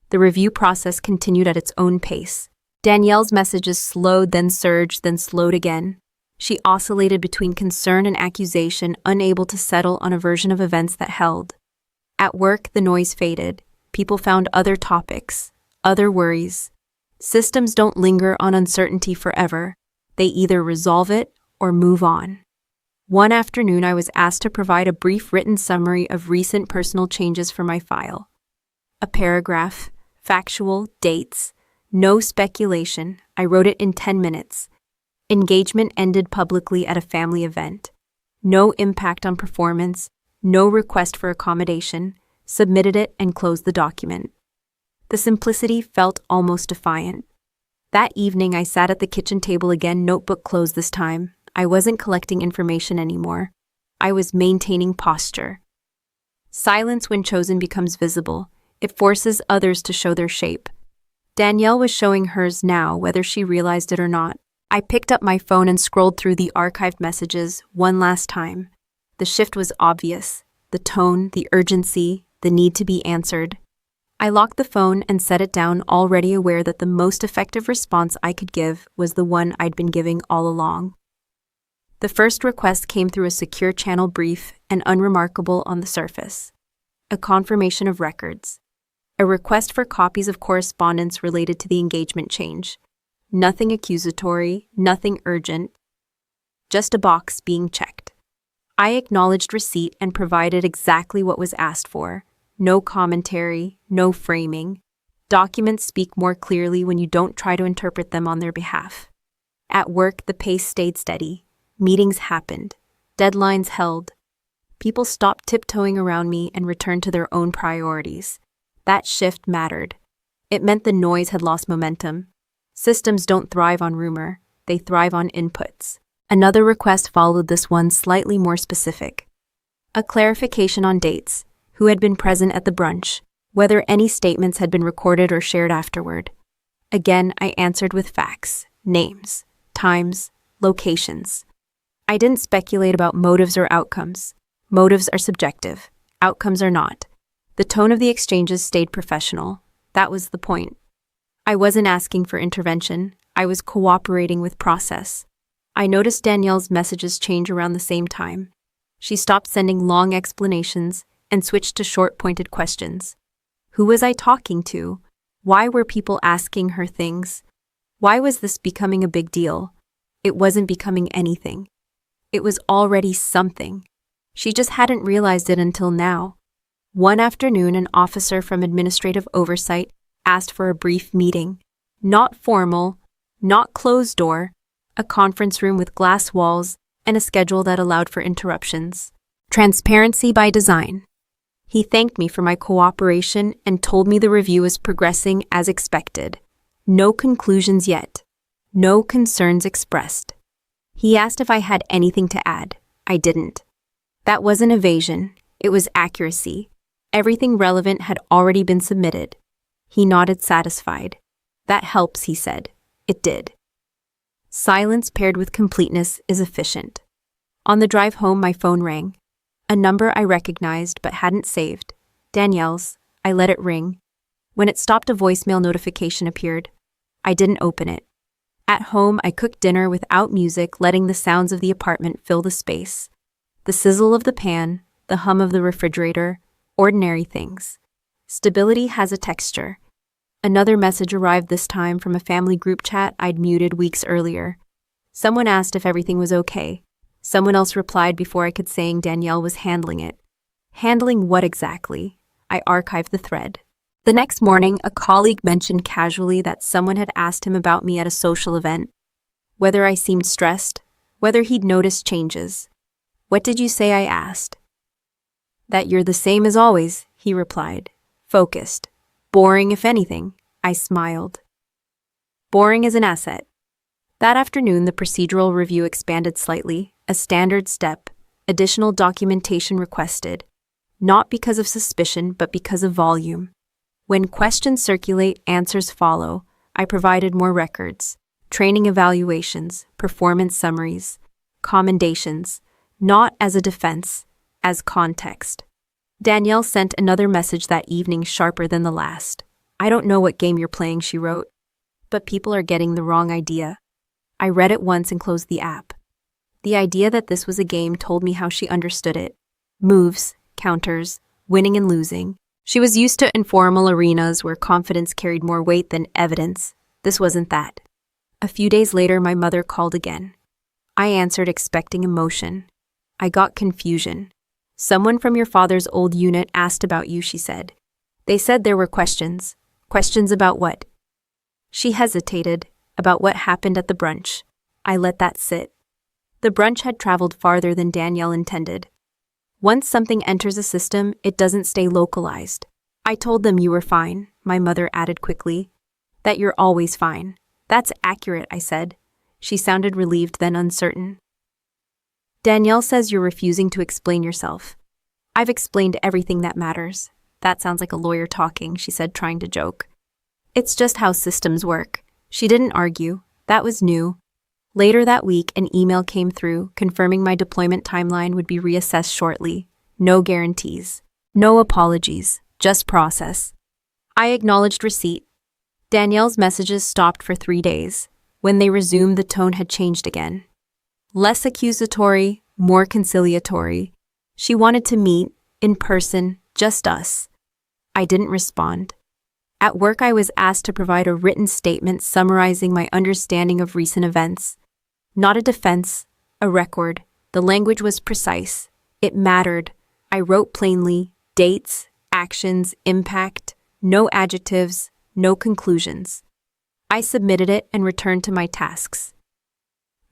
The review process continued at its own pace. Danielle's messages slowed, then surged, then slowed again. She oscillated between concern and accusation, unable to settle on a version of events that held. At work, the noise faded. People found other topics, other worries. Systems don't linger on uncertainty forever. They either resolve it or move on. One afternoon, I was asked to provide a brief written summary of recent personal changes for my file. A paragraph, factual, dates, no speculation. I wrote it in 10 minutes. Engagement ended publicly at a family event. No impact on performance, no request for accommodation. Submitted it and closed the document. The simplicity felt almost defiant. That evening, I sat at the kitchen table again, notebook closed this time. I wasn't collecting information anymore. I was maintaining posture. Silence, when chosen, becomes visible. It forces others to show their shape. Danielle was showing hers now, whether she realized it or not. I picked up my phone and scrolled through the archived messages one last time. The shift was obvious. The tone, the urgency, the need to be answered. I locked the phone and set it down, already aware that the most effective response I could give was the one I'd been giving all along. The first request came through a secure channel, brief and unremarkable on the surface. A confirmation of records. A request for copies of correspondence related to the engagement change. Nothing accusatory, nothing urgent. Just a box being checked. I acknowledged receipt and provided exactly what was asked for. No commentary, no framing. Documents speak more clearly when you don't try to interpret them on their behalf. At work, the pace stayed steady. Meetings happened. Deadlines held. People stopped tiptoeing around me and returned to their own priorities. That shift mattered. It meant the noise had lost momentum. Systems don't thrive on rumor. They thrive on inputs. Another request followed this one, slightly more specific. A clarification on dates, who had been present at the brunch, whether any statements had been recorded or shared afterward. Again, I answered with facts, names, times, locations. I didn't speculate about motives or outcomes. Motives are subjective. Outcomes are not. The tone of the exchanges stayed professional. That was the point. I wasn't asking for intervention. I was cooperating with process. I noticed Danielle's messages change around the same time. She stopped sending long explanations and switched to short, pointed questions. Who was I talking to? Why were people asking her things? Why was this becoming a big deal? It wasn't becoming anything. It was already something. She just hadn't realized it until now. One afternoon, an officer from administrative oversight asked for a brief meeting. Not formal, not closed door, a conference room with glass walls and a schedule that allowed for interruptions. Transparency by design. He thanked me for my cooperation and told me the review was progressing as expected. No conclusions yet. No concerns expressed. He asked if I had anything to add. I didn't. That wasn't evasion. It was accuracy. Everything relevant had already been submitted. He nodded, satisfied. That helps, he said. It did. Silence paired with completeness is efficient. On the drive home, my phone rang. A number I recognized but hadn't saved. Danielle's. I let it ring. When it stopped, a voicemail notification appeared. I didn't open it. At home, I cooked dinner without music, letting the sounds of the apartment fill the space. The sizzle of the pan, the hum of the refrigerator, ordinary things. Stability has a texture. Another message arrived, this time from a family group chat I'd muted weeks earlier. Someone asked if everything was okay. Someone else replied before I could, saying Danielle was handling it. Handling what exactly? I archived the thread. The next morning, a colleague mentioned casually that someone had asked him about me at a social event. Whether I seemed stressed, whether he'd noticed changes. "What did you say?" I asked. "That you're the same as always," he replied. "Focused. Boring, if anything." I smiled. Boring is an asset. That afternoon, the procedural review expanded slightly, a standard step, additional documentation requested, not because of suspicion, but because of volume. When questions circulate, answers follow. I provided more records, training evaluations, performance summaries, commendations, not as a defense, as context. Danielle sent another message that evening, sharper than the last. "I don't know what game you're playing," she wrote, "but people are getting the wrong idea." I read it once and closed the app. The idea that this was a game told me how she understood it. Moves, counters, winning and losing. She was used to informal arenas where confidence carried more weight than evidence. This wasn't that. A few days later, my mother called again. I answered, expecting emotion. I got confusion. "Someone from your father's old unit asked about you," she said. "They said there were questions." "Questions about what?" She hesitated. "About what happened at the brunch." I let that sit. The brunch had traveled farther than Danielle intended. Once something enters a system, it doesn't stay localized. "I told them you were fine," my mother added quickly. "That you're always fine." "That's accurate," I said. She sounded relieved, then uncertain. "Danielle says you're refusing to explain yourself." "I've explained everything that matters." "That sounds like a lawyer talking," she said, trying to joke. "It's just how systems work." She didn't argue. That was new. Later that week, an email came through confirming my deployment timeline would be reassessed shortly. No guarantees. No apologies. Just process. I acknowledged receipt. Danielle's messages stopped for 3 days. When they resumed, the tone had changed again. Less accusatory, more conciliatory. She wanted to meet, in person, just us. I didn't respond. At work, I was asked to provide a written statement summarizing my understanding of recent events. Not a defense, a record. The language was precise. It mattered. I wrote plainly, dates, actions, impact, no adjectives, no conclusions. I submitted it and returned to my tasks.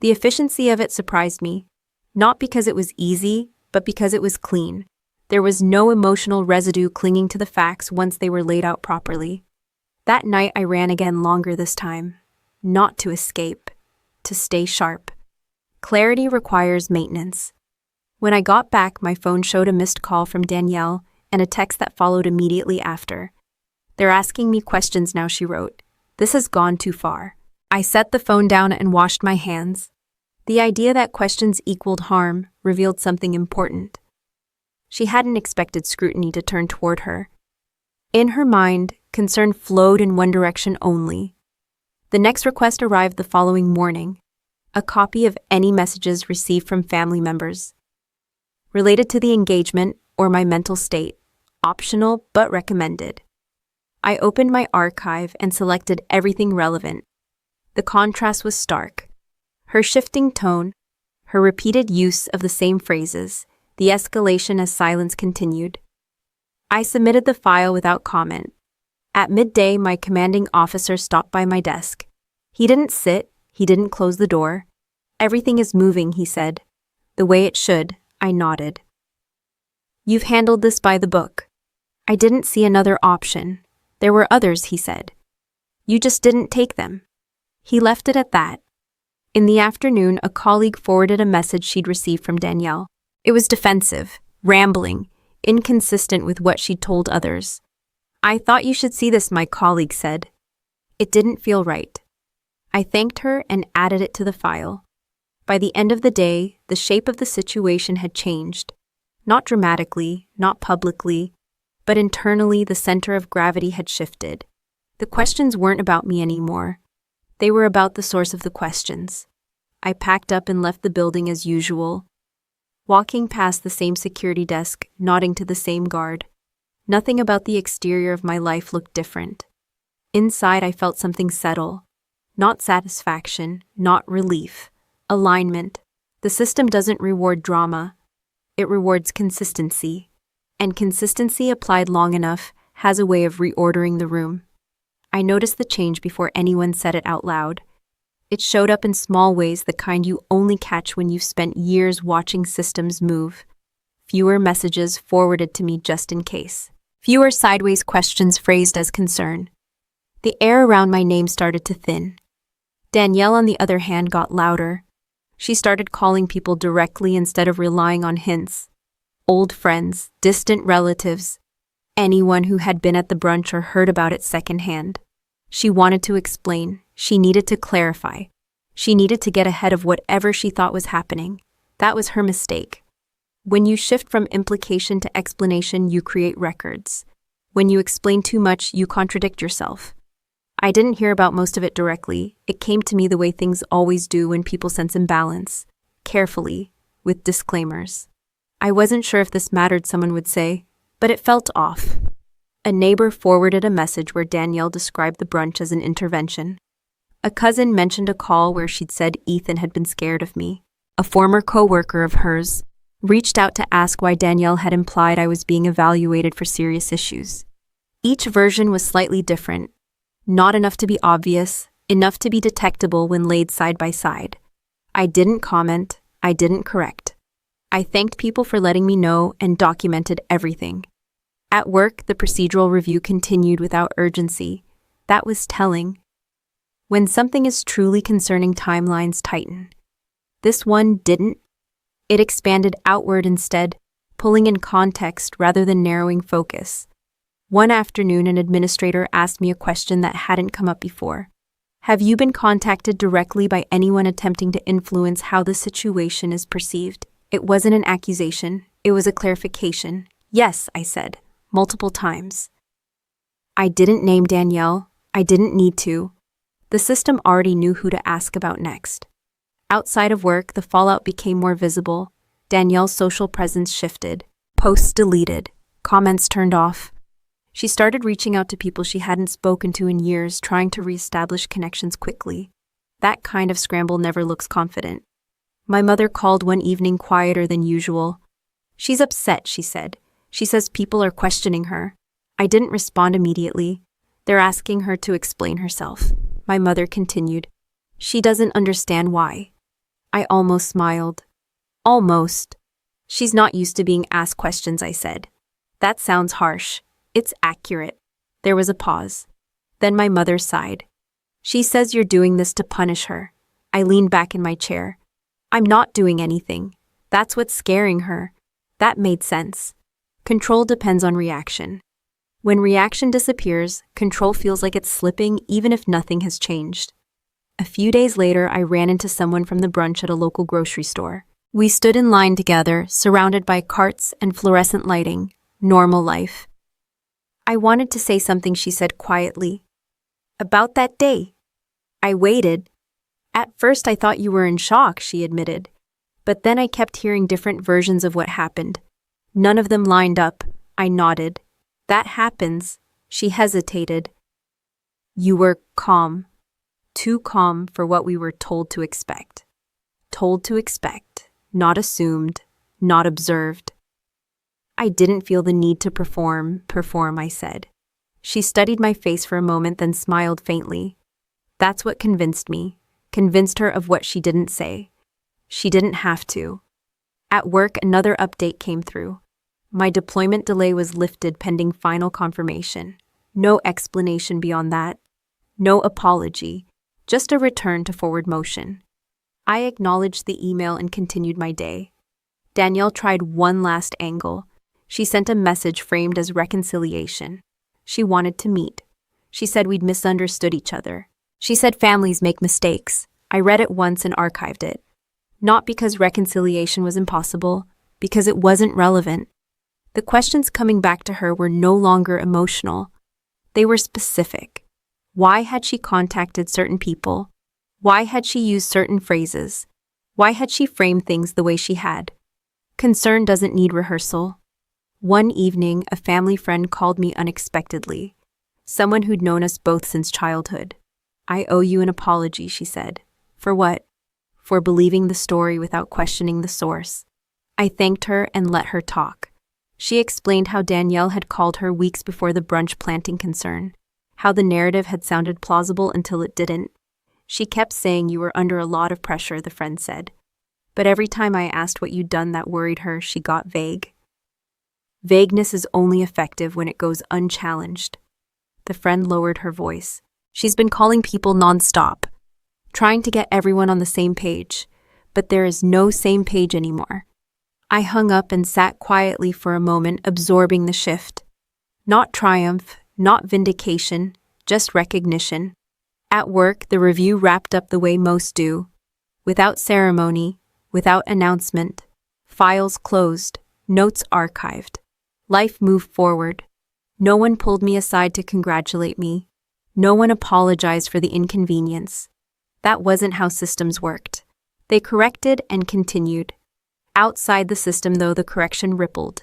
The efficiency of it surprised me, not because it was easy, but because it was clean. There was no emotional residue clinging to the facts once they were laid out properly. That night, I ran again, longer this time. Not to escape, to stay sharp. Clarity requires maintenance. When I got back, my phone showed a missed call from Danielle and a text that followed immediately after. "They're asking me questions now," she wrote. "This has gone too far." I set the phone down and washed my hands. The idea that questions equaled harm revealed something important. She hadn't expected scrutiny to turn toward her. In her mind, concern flowed in one direction only. The next request arrived the following morning, a copy of any messages received from family members. Related to the engagement or my mental state, optional but recommended. I opened my archive and selected everything relevant. The contrast was stark. Her shifting tone, her repeated use of the same phrases, the escalation as silence continued. I submitted the file without comment. At midday, my commanding officer stopped by my desk. He didn't sit, he didn't close the door. "Everything is moving," he said. "The way it should," I nodded. "You've handled this by the book." I didn't see another option. "There were others," he said. "You just didn't take them." He left it at that. In the afternoon, a colleague forwarded a message she'd received from Danielle. It was defensive, rambling, inconsistent with what she'd told others. "I thought you should see this," my colleague said. It didn't feel right. I thanked her and added it to the file. By the end of the day, the shape of the situation had changed. Not dramatically, not publicly, But internally, the center of gravity had shifted. The questions weren't about me anymore. They were about the source of the questions. I packed up and left the building as usual, walking past the same security desk, nodding to the same guard. Nothing about the exterior of my life looked different. Inside, I felt something settle. Not satisfaction, not relief. Alignment. The system doesn't reward drama. It rewards consistency. And consistency applied long enough has a way of reordering the room. I noticed the change before anyone said it out loud. It showed up in small ways, the kind you only catch when you've spent years watching systems move. Fewer messages forwarded to me just in case. Fewer sideways questions phrased as concern. The air around my name started to thin. Danielle, on the other hand, got louder. She started calling people directly instead of relying on hints. Old friends, distant relatives, anyone who had been at the brunch or heard about it secondhand. She wanted to explain. She needed to clarify. She needed to get ahead of whatever she thought was happening. That was her mistake. When you shift from implication to explanation, you create records. When you explain too much, you contradict yourself. I didn't hear about most of it directly. It came to me the way things always do when people sense imbalance. Carefully, with disclaimers. I wasn't sure if this mattered, someone would say, but it felt off. A neighbor forwarded a message where Danielle described the brunch as an intervention. A cousin mentioned a call where she'd said Ethan had been scared of me. A former co-worker of hers reached out to ask why Danielle had implied I was being evaluated for serious issues. Each version was slightly different. Not enough to be obvious, enough to be detectable when laid side by side. I didn't comment, I didn't correct. I thanked people for letting me know and documented everything. At work, the procedural review continued without urgency. That was telling. When something is truly concerning, timelines tighten. This one didn't. It expanded outward instead, pulling in context rather than narrowing focus. One afternoon, an administrator asked me a question that hadn't come up before. Have you been contacted directly by anyone attempting to influence how the situation is perceived? It wasn't an accusation, it was a clarification. Yes, I said, multiple times. I didn't name Danielle. I didn't need to. The system already knew who to ask about next. Outside of work, the fallout became more visible. Danielle's social presence shifted. Posts deleted. Comments turned off. She started reaching out to people she hadn't spoken to in years, trying to reestablish connections quickly. That kind of scramble never looks confident. My mother called one evening, quieter than usual. She's upset, she said. She says people are questioning her. I didn't respond immediately. They're asking her to explain herself. My mother continued. She doesn't understand why. I almost smiled. Almost. She's not used to being asked questions, I said. That sounds harsh. It's accurate. There was a pause. Then my mother sighed. She says you're doing this to punish her. I leaned back in my chair. I'm not doing anything. That's what's scaring her. That made sense. Control depends on reaction. When reaction disappears, control feels like it's slipping even if nothing has changed. A few days later, I ran into someone from the brunch at a local grocery store. We stood in line together, surrounded by carts and fluorescent lighting. Normal life. I wanted to say something, she said quietly. About that day. I waited. At first I thought you were in shock, she admitted. But then I kept hearing different versions of what happened. None of them lined up. I nodded. That happens. She hesitated. You were calm. Too calm for what we were told to expect. Told to expect. Not assumed. Not observed. I didn't feel the need to perform, I said. She studied my face for a moment, then smiled faintly. That's what convinced me. Convinced her of what she didn't say. She didn't have to. At work, another update came through. My deployment delay was lifted pending final confirmation. No explanation beyond that. No apology. Just a return to forward motion. I acknowledged the email and continued my day. Danielle tried one last angle. She sent a message framed as reconciliation. She wanted to meet. She said we'd misunderstood each other. She said families make mistakes. I read it once and archived it. Not because reconciliation was impossible, because it wasn't relevant. The questions coming back to her were no longer emotional. They were specific. Why had she contacted certain people? Why had she used certain phrases? Why had she framed things the way she had? Concern doesn't need rehearsal. One evening, a family friend called me unexpectedly. Someone who'd known us both since childhood. "I owe you an apology," she said. "For what?" "For believing the story without questioning the source." I thanked her and let her talk. She explained how Danielle had called her weeks before the brunch planting concern, how the narrative had sounded plausible until it didn't. She kept saying you were under a lot of pressure, the friend said. But every time I asked what you'd done that worried her, she got vague. Vagueness is only effective when it goes unchallenged. The friend lowered her voice. She's been calling people nonstop, trying to get everyone on the same page, but there is no same page anymore. I hung up and sat quietly for a moment, absorbing the shift. Not triumph, not vindication, just recognition. At work, the review wrapped up the way most do, without ceremony, without announcement. Files closed, notes archived. Life moved forward. No one pulled me aside to congratulate me. No one apologized for the inconvenience. That wasn't how systems worked. They corrected and continued. Outside the system, though, the correction rippled.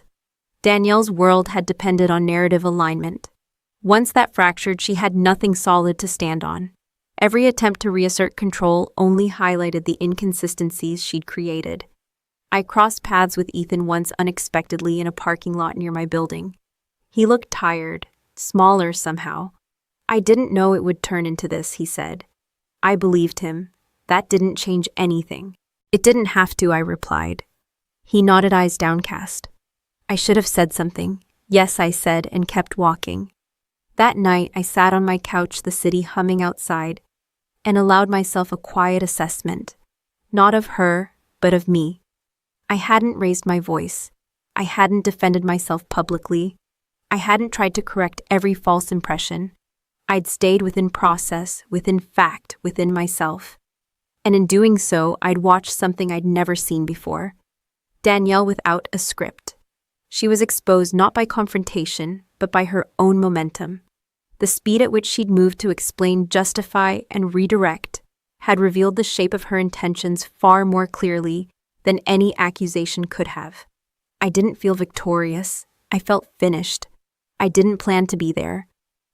Danielle's world had depended on narrative alignment. Once that fractured, she had nothing solid to stand on. Every attempt to reassert control only highlighted the inconsistencies she'd created. I crossed paths with Ethan once unexpectedly in a parking lot near my building. He looked tired, smaller somehow. "I didn't know it would turn into this," he said. I believed him. That didn't change anything. "It didn't have to," I replied. He nodded, eyes downcast. "I should have said something." "Yes," I said, and kept walking. That night, I sat on my couch, the city humming outside, and allowed myself a quiet assessment. Not of her, but of me. I hadn't raised my voice. I hadn't defended myself publicly. I hadn't tried to correct every false impression. I'd stayed within process, within fact, within myself. And in doing so, I'd watched something I'd never seen before. Danielle without a script. She was exposed not by confrontation, but by her own momentum. The speed at which she'd moved to explain, justify, and redirect had revealed the shape of her intentions far more clearly than any accusation could have. I didn't feel victorious. I felt finished. I didn't plan to be there.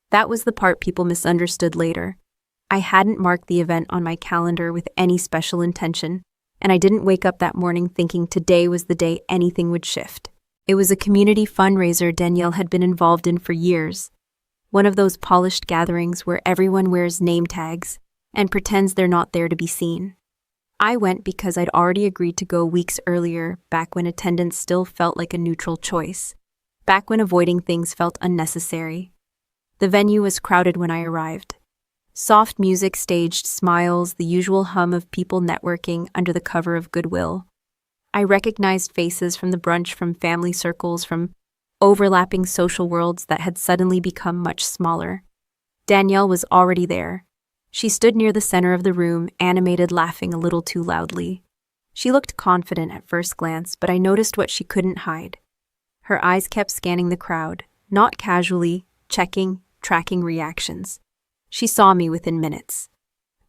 That was the part people misunderstood later. I hadn't marked the event on my calendar with any special intention, and I didn't wake up that morning thinking today was the day anything would shift. It was a community fundraiser Danielle had been involved in for years. One of those polished gatherings where everyone wears name tags and pretends they're not there to be seen. I went because I'd already agreed to go weeks earlier, back when attendance still felt like a neutral choice, back when avoiding things felt unnecessary. The venue was crowded when I arrived. Soft music, staged smiles, the usual hum of people networking under the cover of goodwill. I recognized faces from the brunch, from family circles, from overlapping social worlds that had suddenly become much smaller. Danielle was already there. She stood near the center of the room, animated, laughing a little too loudly. She looked confident at first glance, but I noticed what she couldn't hide. Her eyes kept scanning the crowd, not casually, checking, tracking reactions. She saw me within minutes.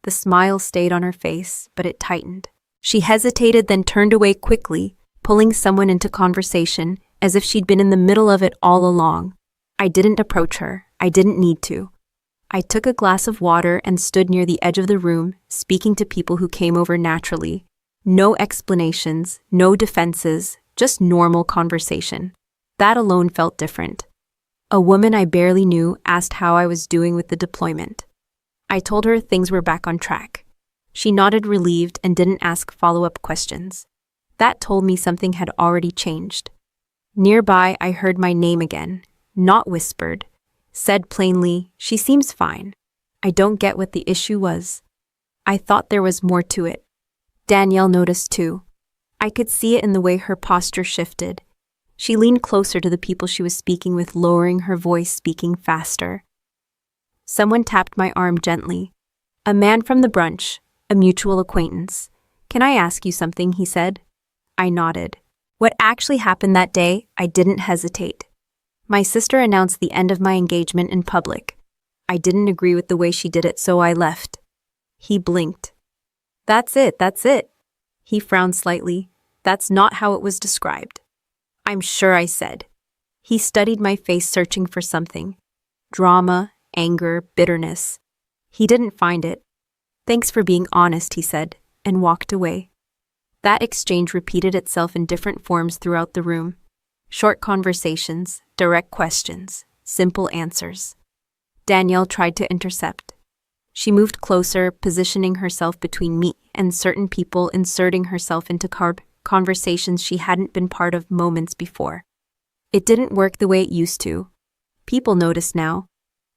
The smile stayed on her face, but it tightened. She hesitated, then turned away quickly, pulling someone into conversation, as if she'd been in the middle of it all along. I didn't approach her. I didn't need to. I took a glass of water and stood near the edge of the room, speaking to people who came over naturally. No explanations, no defenses, just normal conversation. That alone felt different. A woman I barely knew asked how I was doing with the deployment. I told her things were back on track. She nodded, relieved, and didn't ask follow-up questions. That told me something had already changed. Nearby, I heard my name again, not whispered. Said plainly, "She seems fine. I don't get what the issue was." I thought there was more to it. Danielle noticed too. I could see it in the way her posture shifted. She leaned closer to the people she was speaking with, lowering her voice, speaking faster. Someone tapped my arm gently. A man from the brunch, a mutual acquaintance. "Can I ask you something?" he said. I nodded. What actually happened that day, I didn't hesitate. My sister announced the end of my engagement in public. I didn't agree with the way she did it, so I left. He blinked. That's it. He frowned slightly. That's not how it was described. I'm sure, I said. He studied my face, searching for something. Drama, anger, bitterness. He didn't find it. Thanks for being honest, he said, and walked away. That exchange repeated itself in different forms throughout the room. Short conversations, direct questions, simple answers. Danielle tried to intercept. She moved closer, positioning herself between me and certain people, inserting herself into conversations she hadn't been part of moments before. It didn't work the way it used to. People noticed now.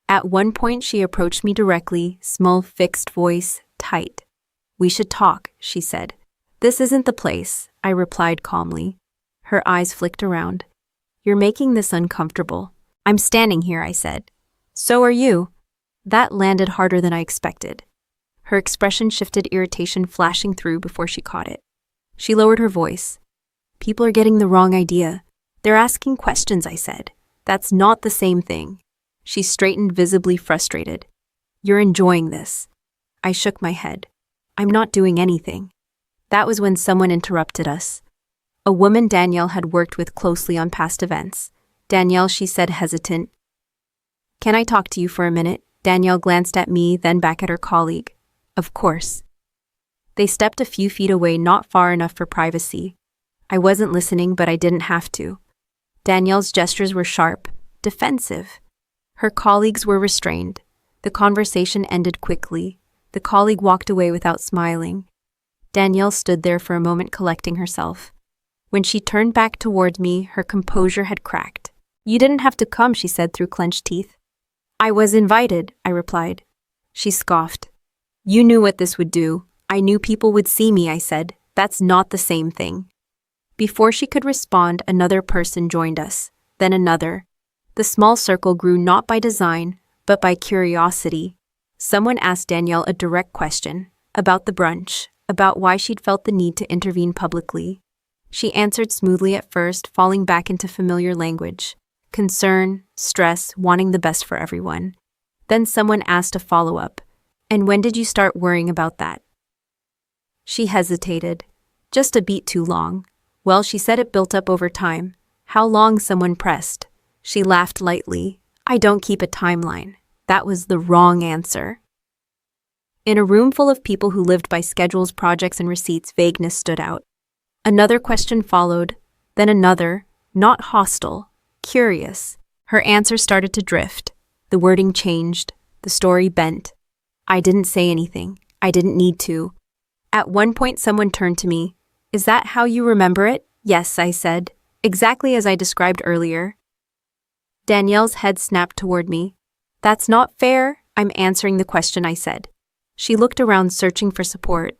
At one point, she approached me directly, small, fixed voice, tight. We should talk, she said. This isn't the place, I replied calmly. Her eyes flicked around. You're making this uncomfortable. I'm standing here, I said. So are you. That landed harder than I expected. Her expression shifted, irritation flashing through before she caught it. She lowered her voice. People are getting the wrong idea. They're asking questions, I said. That's not the same thing. She straightened, visibly frustrated. You're enjoying this. I shook my head. I'm not doing anything. That was when someone interrupted us. A woman Danielle had worked with closely on past events. Danielle, she said, hesitant. Can I talk to you for a minute? Danielle glanced at me, then back at her colleague. Of course. They stepped a few feet away, not far enough for privacy. I wasn't listening, but I didn't have to. Danielle's gestures were sharp, defensive. Her colleagues were restrained. The conversation ended quickly. The colleague walked away without smiling. Danielle stood there for a moment, collecting herself. When she turned back toward me, her composure had cracked. You didn't have to come, she said through clenched teeth. I was invited, I replied. She scoffed. You knew what this would do. I knew people would see me, I said. That's not the same thing. Before she could respond, another person joined us, then another. The small circle grew not by design, but by curiosity. Someone asked Danielle a direct question about the brunch, about why she'd felt the need to intervene publicly. She answered smoothly at first, falling back into familiar language. Concern, stress, wanting the best for everyone. Then someone asked a follow-up. And when did you start worrying about that? She hesitated. Just a beat too long. Well, she said, it built up over time. How long? Someone pressed. She laughed lightly. I don't keep a timeline. That was the wrong answer. In a room full of people who lived by schedules, projects, and receipts, vagueness stood out. Another question followed, then another, not hostile, curious. Her answer started to drift. The wording changed. The story bent. I didn't say anything. I didn't need to. At one point, someone turned to me. Is that how you remember it? Yes, I said. Exactly as I described earlier. Danielle's head snapped toward me. That's not fair. I'm answering the question, I said. She looked around, searching for support.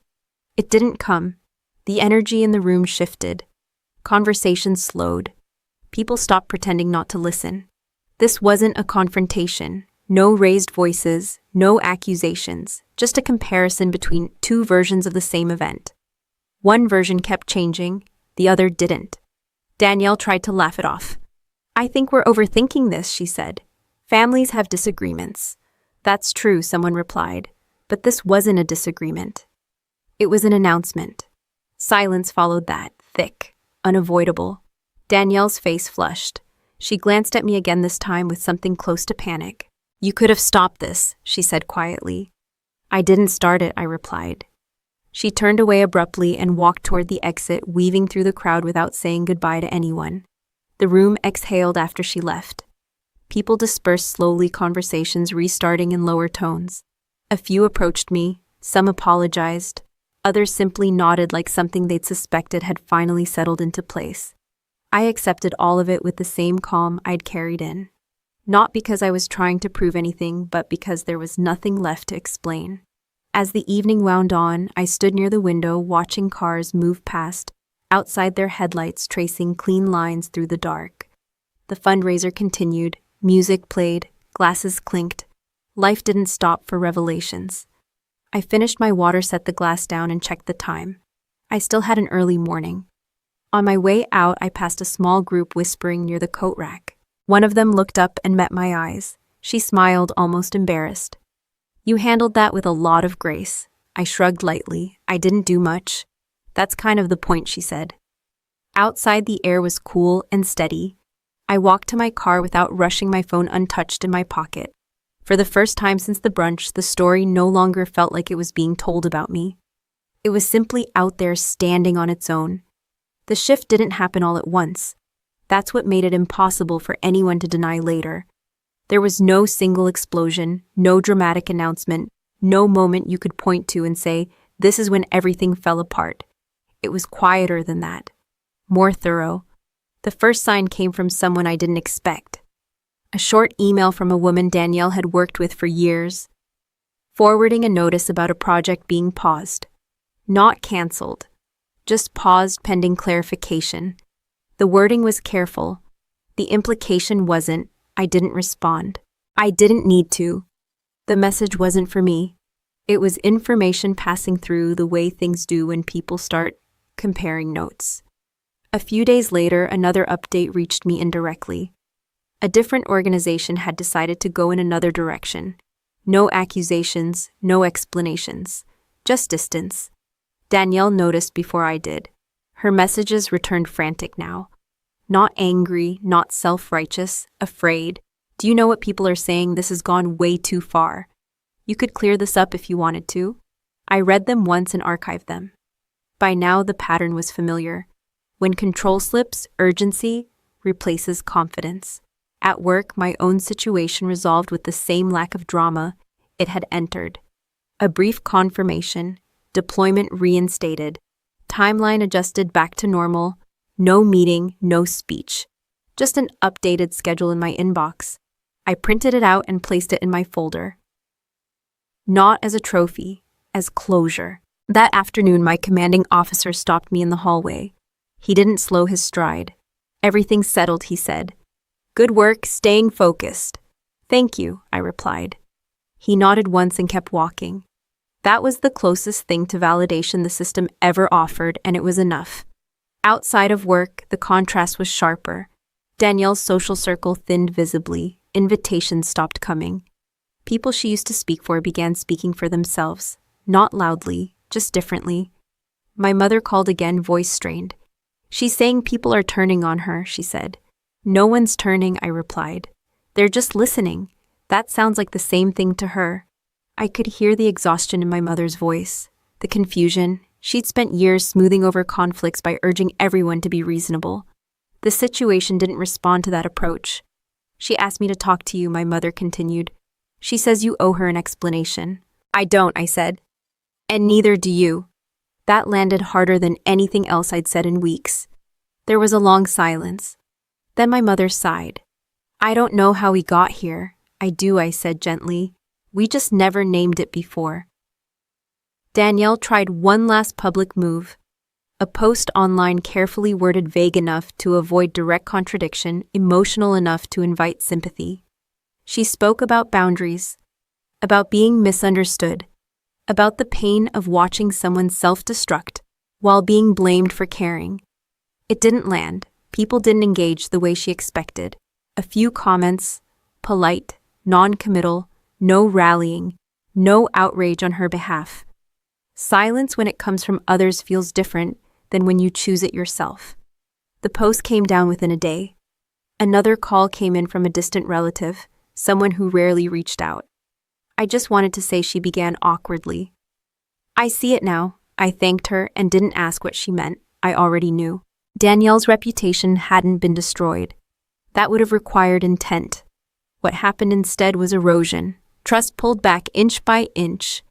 It didn't come. The energy in the room shifted. Conversation slowed. People stopped pretending not to listen. This wasn't a confrontation. No raised voices, no accusations, just a comparison between two versions of the same event. One version kept changing, the other didn't. Danielle tried to laugh it off. I think we're overthinking this, she said. Families have disagreements. That's true, someone replied. But this wasn't a disagreement. It was an announcement. Silence followed that, thick, unavoidable. Danielle's face flushed. She glanced at me again, this time with something close to panic. You could have stopped this, she said quietly. I didn't start it, I replied. She turned away abruptly and walked toward the exit, weaving through the crowd without saying goodbye to anyone. The room exhaled after she left. People dispersed slowly, conversations restarting in lower tones. A few approached me, some apologized, others simply nodded like something they'd suspected had finally settled into place. I accepted all of it with the same calm I'd carried in. Not because I was trying to prove anything, but because there was nothing left to explain. As the evening wound on, I stood near the window watching cars move past, outside their headlights tracing clean lines through the dark. The fundraiser continued, music played, glasses clinked. Life didn't stop for Revelations. I finished my water, set the glass down, and checked the time. I still had an early morning. On my way out, I passed a small group whispering near the coat rack. One of them looked up and met my eyes. She smiled, almost embarrassed. "You handled that with a lot of grace." I shrugged lightly. "I didn't do much." "That's kind of the point," she said. Outside, the air was cool and steady. I walked to my car without rushing, my phone untouched in my pocket. For the first time since the brunch, the story no longer felt like it was being told about me. It was simply out there, standing on its own. The shift didn't happen all at once. That's what made it impossible for anyone to deny later. There was no single explosion, no dramatic announcement, no moment you could point to and say, "This is when everything fell apart." It was quieter than that, more thorough. The first sign came from someone I didn't expect. A short email from a woman Danielle had worked with for years, forwarding a notice about a project being paused. Not cancelled, just paused pending clarification. The wording was careful. The implication wasn't, I didn't respond. I didn't need to. The message wasn't for me. It was information passing through the way things do when people start comparing notes. A few days later, another update reached me indirectly. A different organization had decided to go in another direction. No accusations, no explanations, just distance. Danielle noticed before I did. Her messages returned frantic now. Not angry, not self-righteous, afraid. "Do you know what people are saying? This has gone way too far. You could clear this up if you wanted to." I read them once and archived them. By now, the pattern was familiar. When control slips, urgency replaces confidence. At work, my own situation resolved with the same lack of drama it had entered. A brief confirmation, deployment reinstated, timeline adjusted back to normal, no meeting, no speech. Just an updated schedule in my inbox. I printed it out and placed it in my folder. Not as a trophy, as closure. That afternoon, my commanding officer stopped me in the hallway. He didn't slow his stride. "Everything's settled," he said. "Good work, staying focused." "Thank you," I replied. He nodded once and kept walking. That was the closest thing to validation the system ever offered, and it was enough. Outside of work, the contrast was sharper. Danielle's social circle thinned visibly. Invitations stopped coming. People she used to speak for began speaking for themselves. Not loudly, just differently. My mother called again, voice strained. "She's saying people are turning on her," she said. "No one's turning," I replied. "They're just listening." That sounds like the same thing to her. I could hear the exhaustion in my mother's voice, the confusion. She'd spent years smoothing over conflicts by urging everyone to be reasonable. The situation didn't respond to that approach. "She asked me to talk to you," my mother continued. "She says you owe her an explanation." "I don't," I said. "And neither do you." That landed harder than anything else I'd said in weeks. There was a long silence. Then my mother sighed. "I don't know how we got here." "I do," I said gently. "We just never named it before." Danielle tried one last public move. A post online carefully worded, vague enough to avoid direct contradiction, emotional enough to invite sympathy. She spoke about boundaries, about being misunderstood, about the pain of watching someone self-destruct while being blamed for caring. It didn't land. People didn't engage the way she expected. A few comments, polite, non-committal, no rallying, no outrage on her behalf. Silence when it comes from others feels different than when you choose it yourself. The post came down within a day. Another call came in from a distant relative, someone who rarely reached out. I just wanted to say, she began awkwardly. "I see it now." I thanked her and didn't ask what she meant. I already knew. Danielle's reputation hadn't been destroyed. That would have required intent. What happened instead was erosion. Trust pulled back inch by inch.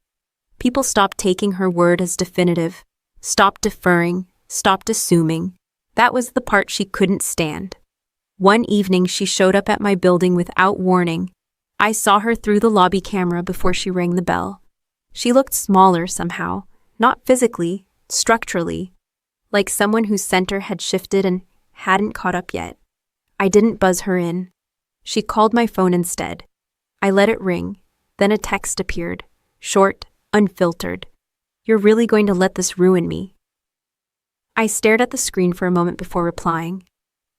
People stopped taking her word as definitive, stopped deferring, stopped assuming. That was the part she couldn't stand. One evening, she showed up at my building without warning. I saw her through the lobby camera before she rang the bell. She looked smaller somehow, not physically, structurally, like someone whose center had shifted and hadn't caught up yet. I didn't buzz her in. She called my phone instead. I let it ring. Then a text appeared, short, unfiltered. "You're really going to let this ruin me?" I stared at the screen for a moment before replying.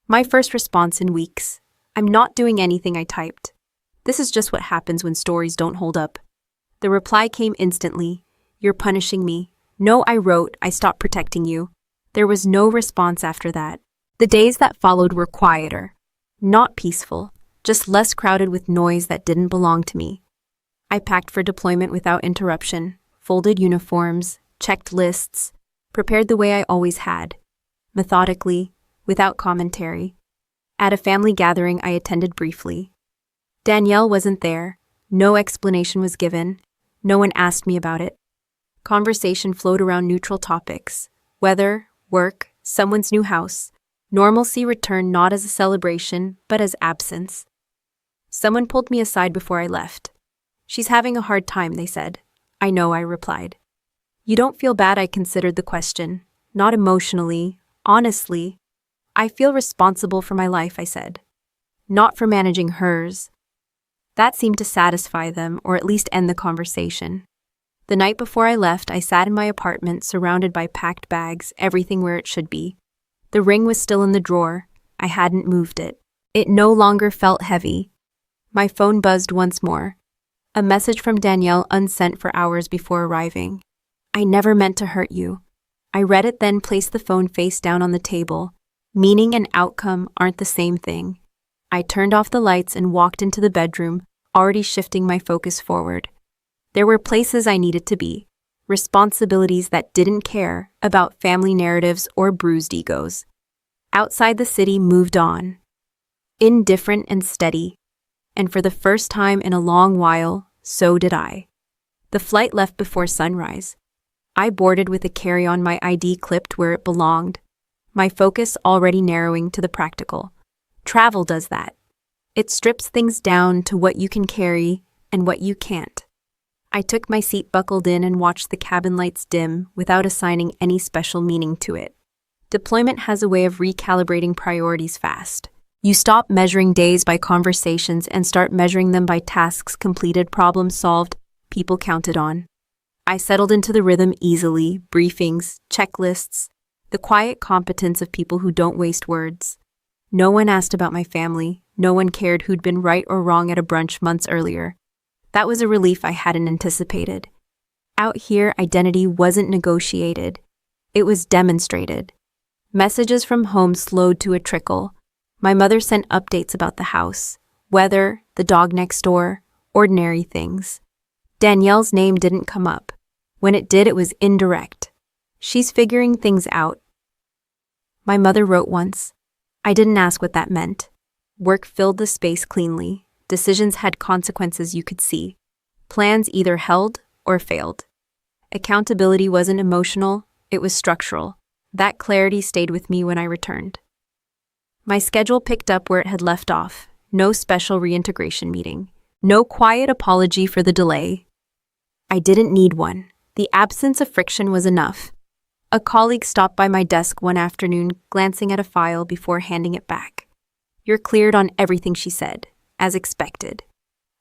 My first response in weeks. I'm not doing anything, I typed. This is just what happens when stories don't hold up. The reply came instantly. You're punishing me. No, I wrote, I stopped protecting you. There was no response after that. The days that followed were quieter. Not peaceful, just less crowded with noise that didn't belong to me. I packed for deployment without interruption, folded uniforms, checked lists, prepared the way I always had, methodically, without commentary. At a family gathering I attended briefly. Danielle wasn't there. No explanation was given. No one asked me about it. Conversation flowed around neutral topics: weather, work, someone's new house. Normalcy returned not as a celebration, but as absence. Someone pulled me aside before I left. She's having a hard time, they said. I know, I replied. You don't feel bad, I considered the question. Not emotionally, honestly. I feel responsible for my life, I said. Not for managing hers. That seemed to satisfy them, or at least end the conversation. The night before I left, I sat in my apartment surrounded by packed bags, everything where it should be. The ring was still in the drawer. I hadn't moved it. It no longer felt heavy. My phone buzzed once more. A message from Danielle unsent for hours before arriving. I never meant to hurt you. I read it, then placed the phone face down on the table. Meaning and outcome aren't the same thing. I turned off the lights and walked into the bedroom, already shifting my focus forward. There were places I needed to be, responsibilities that didn't care about family narratives or bruised egos. Outside the city moved on. Indifferent and steady. And for the first time in a long while, so did I. The flight left before sunrise. I boarded with a carry-on, my ID clipped where it belonged, my focus already narrowing to the practical. Travel does that. It strips things down to what you can carry and what you can't. I took my seat buckled in and watched the cabin lights dim without assigning any special meaning to it. Deployment has a way of recalibrating priorities fast. You stop measuring days by conversations and start measuring them by tasks completed, problems solved, people counted on. I settled into the rhythm easily, briefings, checklists, the quiet competence of people who don't waste words. No one asked about my family. No one cared who'd been right or wrong at a brunch months earlier. That was a relief I hadn't anticipated. Out here, identity wasn't negotiated. It was demonstrated. Messages from home slowed to a trickle. My mother sent updates about the house, weather, the dog next door, ordinary things. Danielle's name didn't come up. When it did, it was indirect. She's figuring things out. My mother wrote once. I didn't ask what that meant. Work filled the space cleanly. Decisions had consequences you could see. Plans either held or failed. Accountability wasn't emotional, it was structural. That clarity stayed with me when I returned. My schedule picked up where it had left off. No special reintegration meeting. No quiet apology for the delay. I didn't need one. The absence of friction was enough. A colleague stopped by my desk one afternoon, glancing at a file before handing it back. You're cleared on everything, she said. As expected.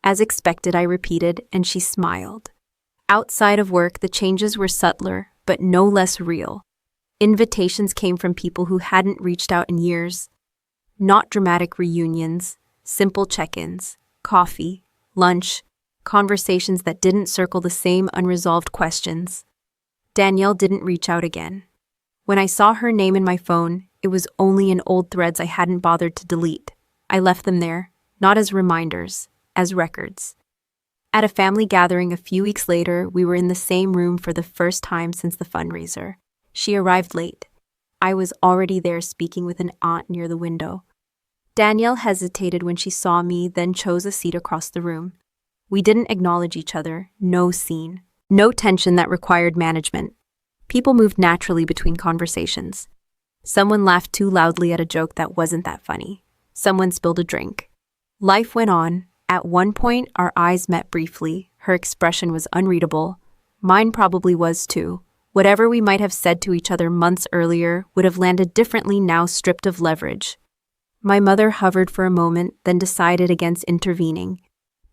As expected, I repeated, and she smiled. Outside of work, the changes were subtler, but no less real. Invitations came from people who hadn't reached out in years. Not dramatic reunions, simple check-ins, coffee, lunch, conversations that didn't circle the same unresolved questions. Danielle didn't reach out again. When I saw her name in my phone, it was only in old threads I hadn't bothered to delete. I left them there, not as reminders, as records. At a family gathering a few weeks later, we were in the same room for the first time since the fundraiser. She arrived late. I was already there speaking with an aunt near the window. Danielle hesitated when she saw me, then chose a seat across the room. We didn't acknowledge each other, no scene, no tension that required management. People moved naturally between conversations. Someone laughed too loudly at a joke that wasn't that funny. Someone spilled a drink. Life went on. At one point, our eyes met briefly. Her expression was unreadable. Mine probably was too. Whatever we might have said to each other months earlier would have landed differently now, stripped of leverage. My mother hovered for a moment, then decided against intervening.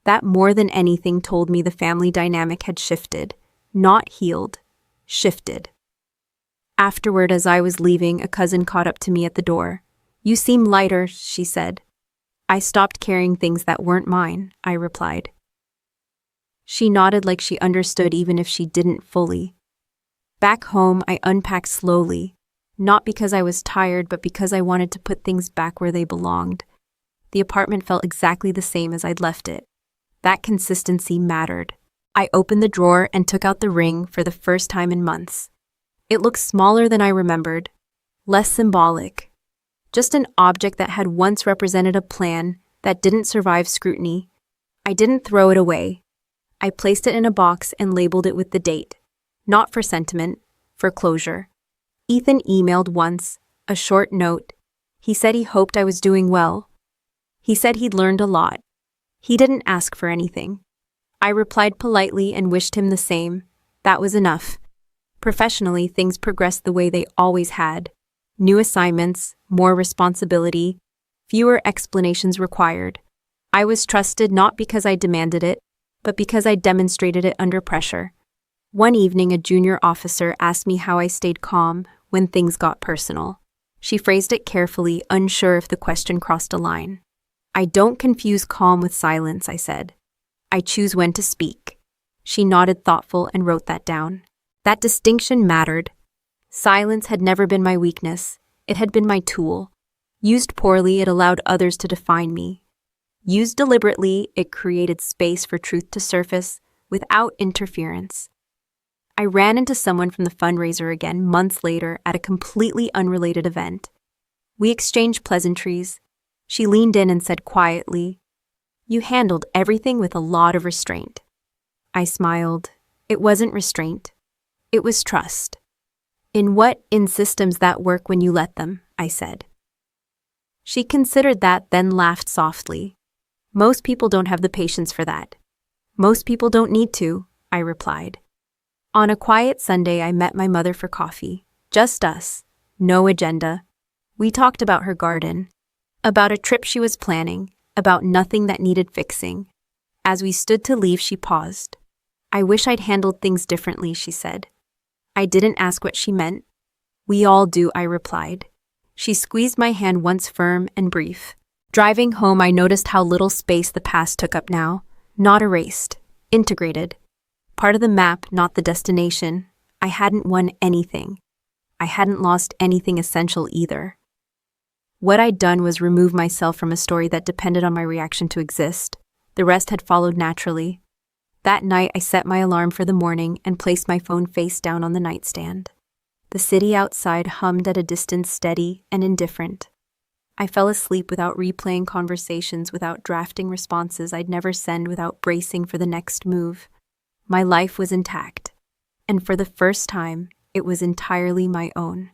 That more than anything told me the family dynamic had shifted. Not healed. Shifted. Afterward, as I was leaving, a cousin caught up to me at the door. "You seem lighter," she said. "I stopped carrying things that weren't mine," I replied. She nodded like she understood even if she didn't fully. Back home, I unpacked slowly, not because I was tired, but because I wanted to put things back where they belonged. The apartment felt exactly the same as I'd left it. That consistency mattered. I opened the drawer and took out the ring for the first time in months. It looked smaller than I remembered, less symbolic. Just an object that had once represented a plan that didn't survive scrutiny. I didn't throw it away. I placed it in a box and labeled it with the date. Not for sentiment, for closure. Ethan emailed once, a short note. He said he hoped I was doing well. He said he'd learned a lot. He didn't ask for anything. I replied politely and wished him the same. That was enough. Professionally, things progressed the way they always had. New assignments, more responsibility, fewer explanations required. I was trusted not because I demanded it, but because I demonstrated it under pressure. One evening, a junior officer asked me how I stayed calm when things got personal. She phrased it carefully, unsure if the question crossed a line. "I don't confuse calm with silence," I said. "I choose when to speak." She nodded thoughtful and wrote that down. That distinction mattered. Silence had never been my weakness. It had been my tool. Used poorly, it allowed others to define me. Used deliberately, it created space for truth to surface without interference. I ran into someone from the fundraiser again months later at a completely unrelated event. We exchanged pleasantries. She leaned in and said quietly, "You handled everything with a lot of restraint." I smiled. It wasn't restraint. It was trust. In systems that work when you let them," I said. She considered that, then laughed softly. "Most people don't have the patience for that." "Most people don't need to," I replied. On a quiet Sunday, I met my mother for coffee. Just us. No agenda. We talked about her garden, about a trip she was planning, about nothing that needed fixing. As we stood to leave, she paused. "I wish I'd handled things differently," she said. I didn't ask what she meant. "We all do," I replied. She squeezed my hand once, firm and brief. Driving home, I noticed how little space the past took up now. Not erased. Integrated. Part of the map, not the destination. I hadn't won anything. I hadn't lost anything essential either. What I'd done was remove myself from a story that depended on my reaction to exist. The rest had followed naturally. That night, I set my alarm for the morning and placed my phone face down on the nightstand. The city outside hummed at a distance, steady and indifferent. I fell asleep without replaying conversations, without drafting responses I'd never send, without bracing for the next move. My life was intact, and for the first time, it was entirely my own.